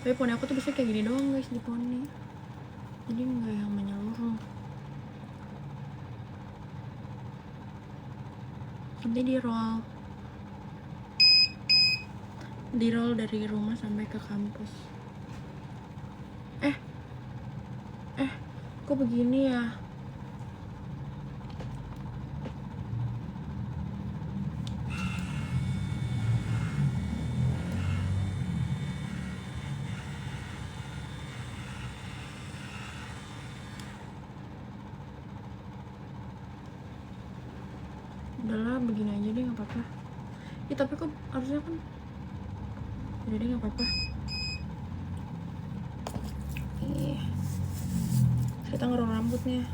Tapi poni aku tuh biasanya kayak gini doang guys di poni. Jadi enggak yang menyeluruh. Nanti di roll dari rumah sampai ke kampus. Kok begini ya? Udahlah, begini aja deh, nggak apa-apa. Ya tapi kok harusnya kan, udah deh, nggak apa-apa. Kita ngerol rambutnya.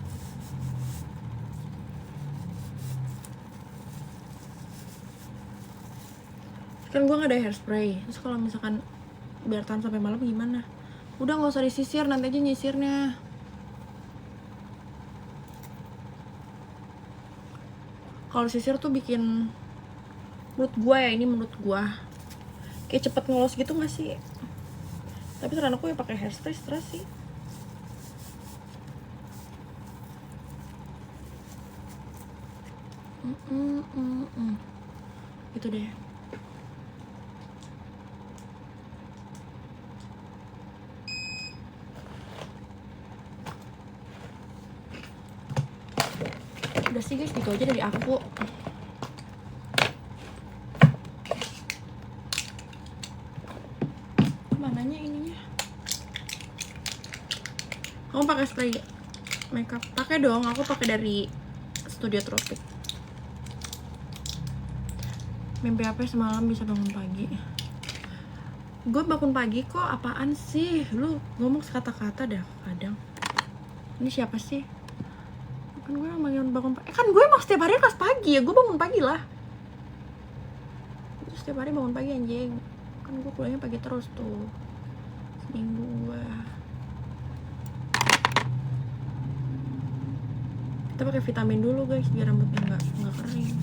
Kan gue nggak ada hairspray. Terus kalau misalkan biar tahan sampai malam gimana? Udah nggak usah disisir, nanti aja nyisirnya. Kalau sisir tuh bikin, menurut gue ya, ini menurut gue kayak cepet ngelos gitu nggak sih? Tapi saran aku ya pakai hairspray stres sih. Gitu deh. Udah sih guys, gitu aja dari aku. Mananya ininya? Kamu pakai spray makeup? Pakai dong, aku pakai dari Studio Tropic. Mimpi apa semalam bisa bangun pagi? Gue bangun pagi kok, apaan sih? Lu ngomong sekata-kata dah kadang. Ini siapa sih? Kan gue yang bangun pagi. Kan gue emang setiap hari kelas pagi ya, gue bangun pagi lah. Setiap hari bangun pagi anjing. Kan gue kuliahnya pagi terus tuh. Seminggu gue. Kita pakai vitamin dulu guys biar rambutnya nggak kering.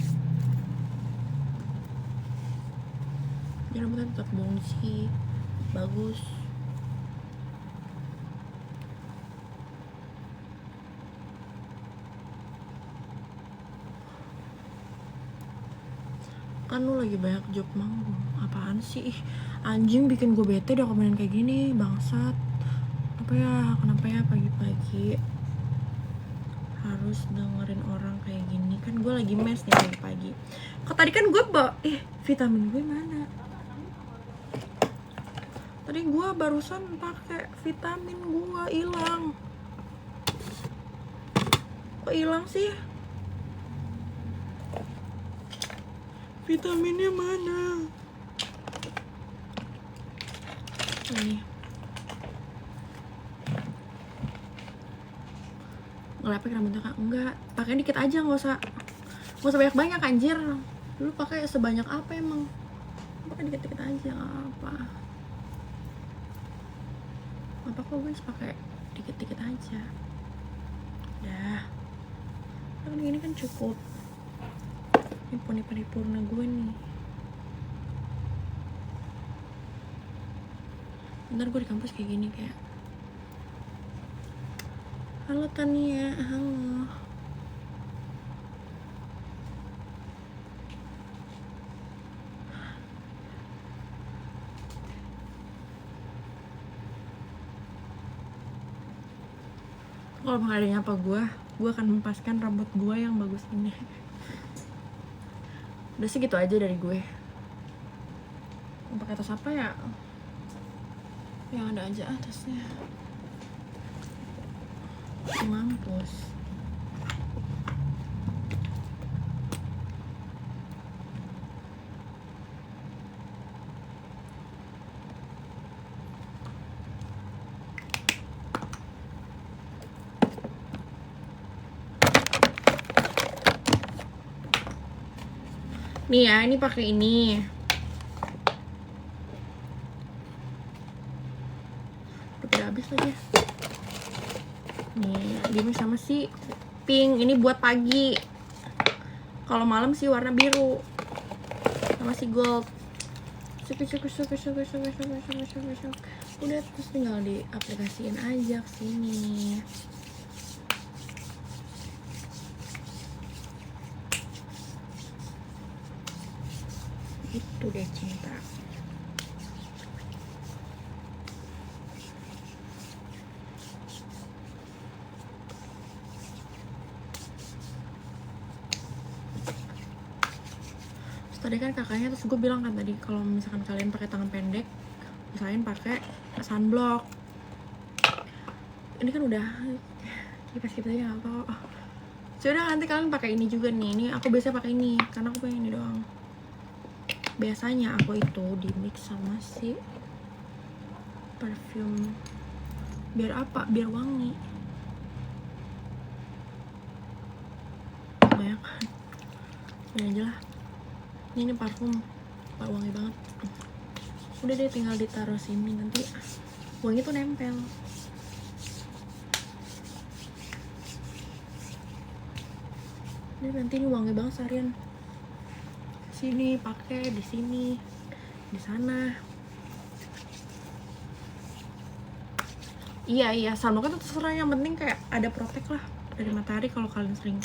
Biar rambutnya tetap bongsi, bagus. Kan lu lagi banyak job manggung. Apaan sih? Anjing bikin gue bete udah komenan kayak gini, bangsat. Kenapa ya pagi-pagi harus dengerin orang kayak gini? Kan gue lagi mes nih pagi-pagi. Kok tadi kan gue vitamin gue mana? Tadi gue barusan pakai vitamin gue hilang. Kok hilang sih? Vitaminnya mana? Ini. Ngelepek rambutnya kak? Enggak, pakai dikit aja, nggak usah banyak anjir. Lu pakai sebanyak apa emang? Pakai dikit aja, apa kok guys, pakai dikit aja. Dah, kan gini kan cukup. Ini poni paripurna gue nih. Bentar gue di kampus kayak gini kayak, halo Tania, halo. Kalau nggak ada nyapa gue akan mempaskan rambut gue yang bagus ini. Udah sih gitu aja dari gue. Mau pakai tas apa ya? Yang ada aja atasnya. Mampus. Nih ya, ini pakai ini. Udah habis lagi. Nih, dia sama si pink. Ini buat pagi. Kalau malam sih warna biru. Sama si gold. Udah, terus tinggal diaplikasiin aja ke sini. Itu deh cinta. Terus tadi kan kakaknya, terus gue bilang kan tadi kalau misalkan kalian pakai tangan pendek, misalnya pakai sunblock. Ini kan udah kipas kita ya apa? Sudah, nanti kalian pakai ini juga nih. Ini aku biasa pakai ini karena aku pengen ini doang. Biasanya aku itu di mix sama si parfum. Biar apa? Biar wangi. Banyak. Ini aja lah. Ini parfum wangi banget. Udah deh, tinggal ditaruh sini, nanti wangi tuh nempel. Ini nanti ini wangi banget seharian. Sini pakai, di sini, di sana. Iya, sama kan terserah, yang penting kayak ada protek lah dari matahari. Kalau kalian sering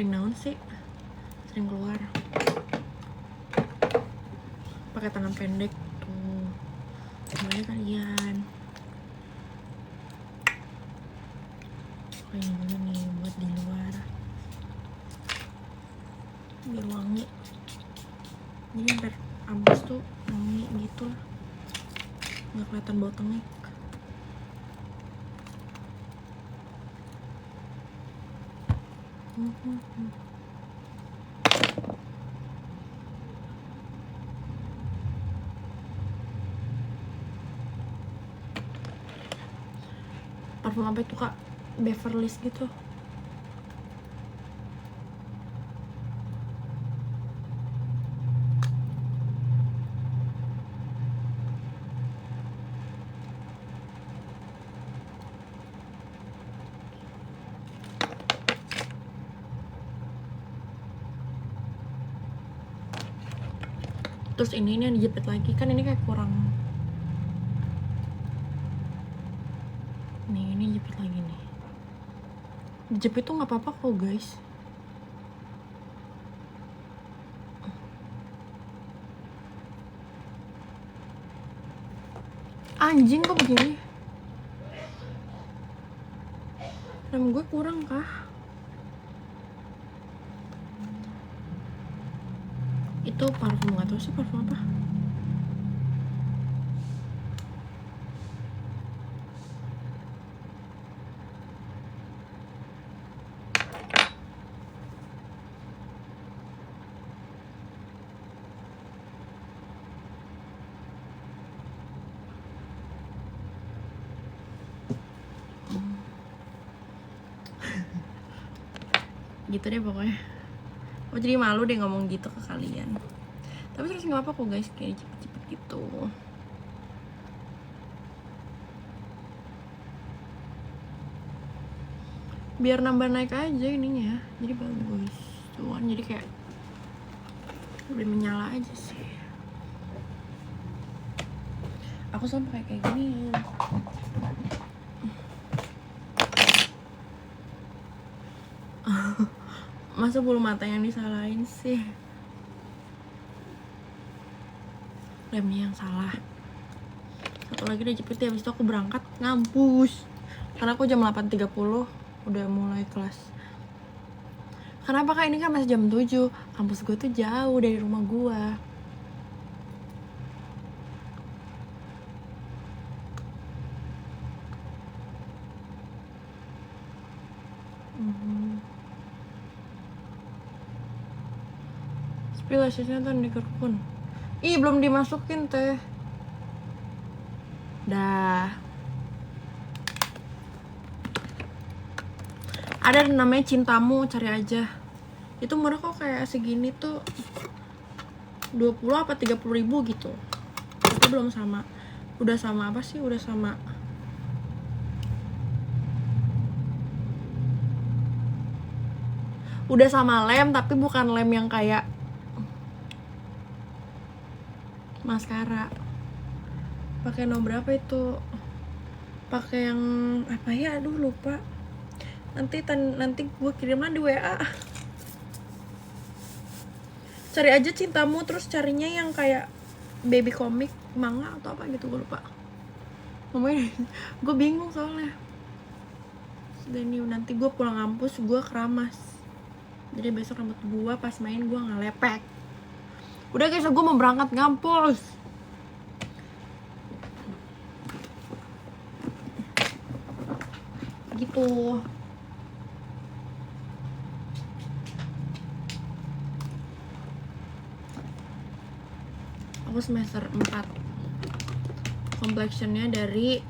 naon sih, sering keluar pakai tangan pendek tuh, gimana kalian? pakai ini dulu nih buat di luar biar wangi, jadi hampir abis tuh wangi gitu lah, nggak kelihatan bau tengik. Parfum apa itu kak? Beverly Hills gitu. Terus ini yang dijepit lagi, kan ini kayak kurang. Nih ini jepit lagi nih. Dijepit tuh nggak apa-apa kok guys. Anjing kok begini? Rem gue kurang kah? Itu parfum, nggak tahu sih parfum apa. Gitu deh pokoknya. Oh jadi malu deh ngomong gitu ke kalian. Tapi terus nggak apa kok guys, kayak cepet-cepet gitu. Biar nambah naik aja ininya, jadi bagus. Tuh kan jadi kayak lebih menyala aja sih. Aku sampai kayak gini. Masa bulu mata yang disalahin sih? Lemnya yang salah. Satu lagi udah jepit ya, habis itu aku berangkat ngampus. Karena aku jam 8.30 udah mulai kelas. Kenapa kak? Ini kan masih jam 7. Kampus gue tuh jauh dari rumah gue. Spilasisnya tuh di kerpun. Ih belum dimasukin teh. Dah. Ada namanya Cintamu, cari aja. Itu murah kok, kayak segini tuh 20 apa 30 ribu gitu. Itu belum sama. Udah sama apa sih? Udah sama lem, tapi bukan lem yang kayak maskara. Pakai nomor berapa itu? Pakai yang apa ya? Aduh lupa. Nanti gue kirimlah di WA. Cari aja Cintamu, terus carinya yang kayak baby comic, manga atau apa gitu, gue lupa. Ngomongin gue bingung soalnya. Dan nanti gue pulang kampus gue keramas. Jadi besok rambut gue pas main gue nggak lepek. Udah guys, gue mau berangkat ngampus. Gitu. Aku semester 4. Complexionnya dari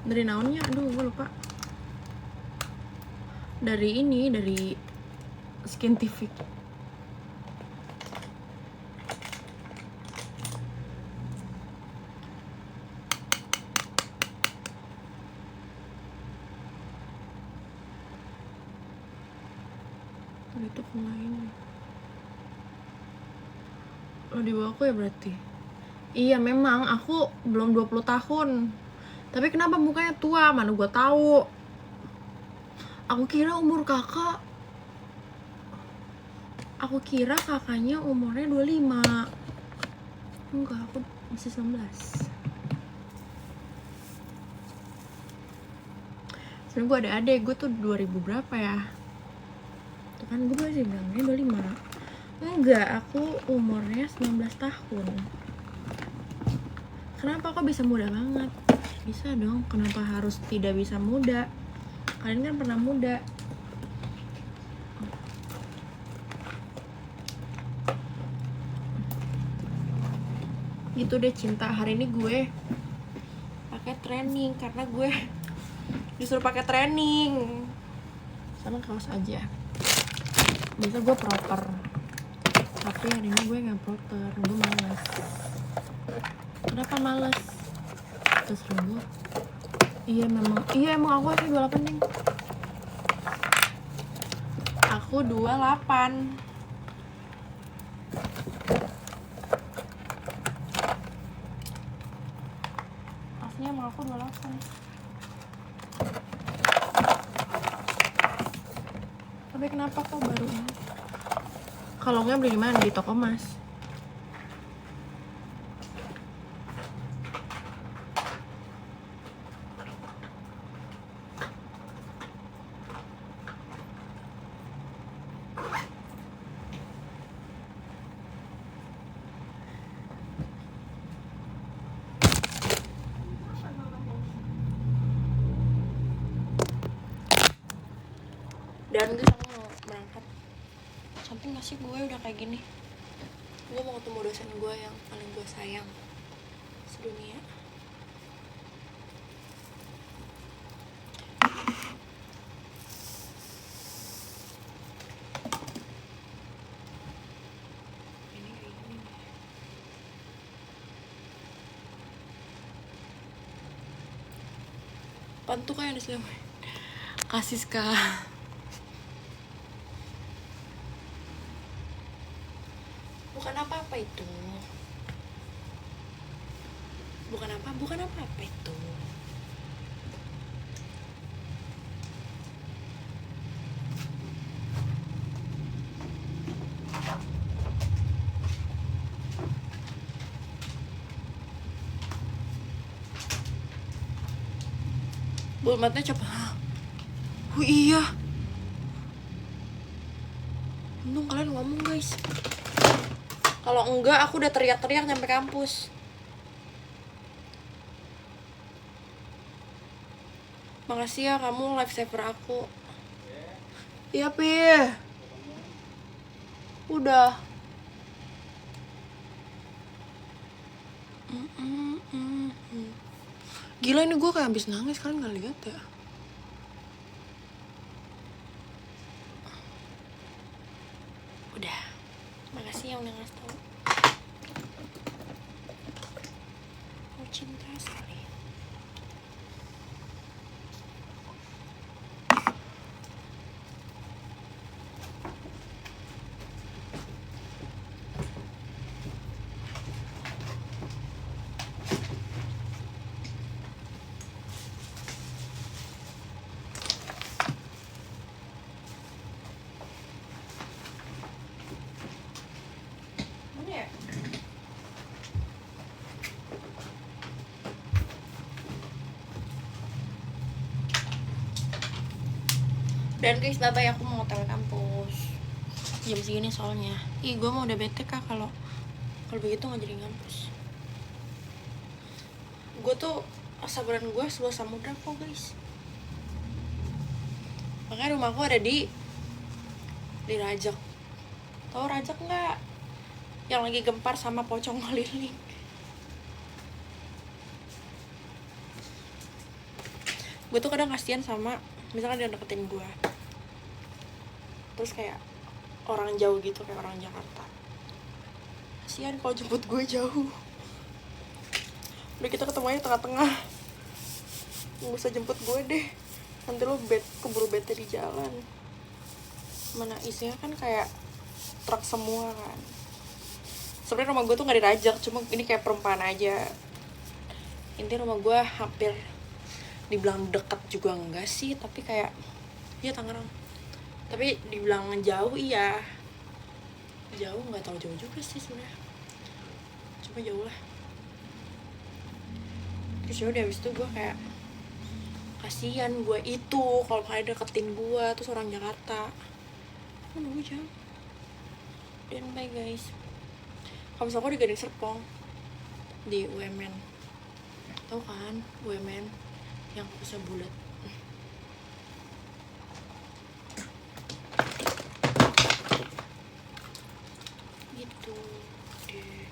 naonnya, aduh gue lupa. Dari Skintific. Itu kemarin. Lo di bawah aku ya berarti. Iya memang aku belum 20 tahun. Tapi kenapa mukanya tua? Mana gue tahu. Aku kira umur kakak. Aku kira kakaknya umurnya 25. Enggak, aku masih 19. Sebenernya gue ada adek, gue tuh 2000 berapa ya, tuh kan gue masih bilangnya 25. Enggak, aku umurnya 19 tahun. Kenapa kok bisa muda banget? Bisa dong, kenapa harus tidak bisa muda? Kalian kan pernah muda. Gitu deh cinta, hari ini gue pakai training karena gue disuruh pakai training. Sama kaos aja. Biasa gue proper, tapi hari ini gue nggak proper, gue malas. Kenapa malas? Terserah gue. Iya emang aku sih 28 nih. Aku 28. Aslinya emang aku 28. Tapi kenapa kok baru ini? Kalau nggak beli di mana? Di toko mas. Dan guys, aku mau berangkat. Sampai gak sih gue udah kayak gini? Gue mau ketemu dosen gue yang paling gue sayang sedunia. Ini kayak gini nih. Apaan tuh kayak disini? Kasih Kak. Bukan apa-apa itu. Bukan apa-apa itu. Bulmatnya coba. Oh iya. Untung kalian ngomong guys. Kalau enggak aku udah teriak-teriak sampai kampus. Makasih ya kamu lifesaver aku. Iya Pi. Udah. Gila ini gue kayak habis nangis, kalian gak lihat ya? Udah. Makasih ya udah ngasih tau. Aku cinta sekali. Dan guys, bye-bye, aku mau hotel kampus jam segini soalnya. Ih, gue mau udah bete kak kalau begitu nggak jadi kampus. Gue tuh sabaran gue seluas samudra kok guys. Makanya rumahku ada di Rajak. Tahu Rajak nggak? Yang lagi gempar sama pocong keliling. Gue tuh kadang kasihan sama misalkan dia deketin gue, terus kayak orang jauh gitu, kayak orang Jakarta. Kasihan kalau jemput gue jauh. Udah kita ketemu aja tengah-tengah. Nggak usah jemput gue deh, nanti lo keburu bete di jalan. Mana isinya kan kayak truk semua kan. Sebenarnya rumah gue tuh nggak dirajak, cuma ini kayak perumpamaan aja. Intinya rumah gue hampir dibilang dekat juga enggak sih, tapi kayak ya Tangerang. Tapi dibilang jauh iya. Jauh nggak terlalu jauh juga sih sebenarnya. Cuma jauh lah. Terus ya udah habis itu gue kayak kasian gue itu kalau kalian deketin gue terus orang Jakarta. Kan hujan. Dan bye guys. Kalau misalnya aku di Gading Serpong di UMN, tau kan UMN yang bisa bulat. Gitu deh.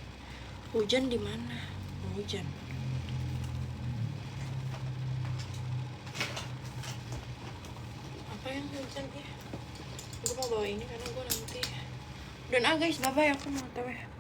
Hujan di mana? Hujan. Apa yang hujan ya? Gue mau bawa ini karena gue nanti. Dan guys, bye bye, aku mau otw.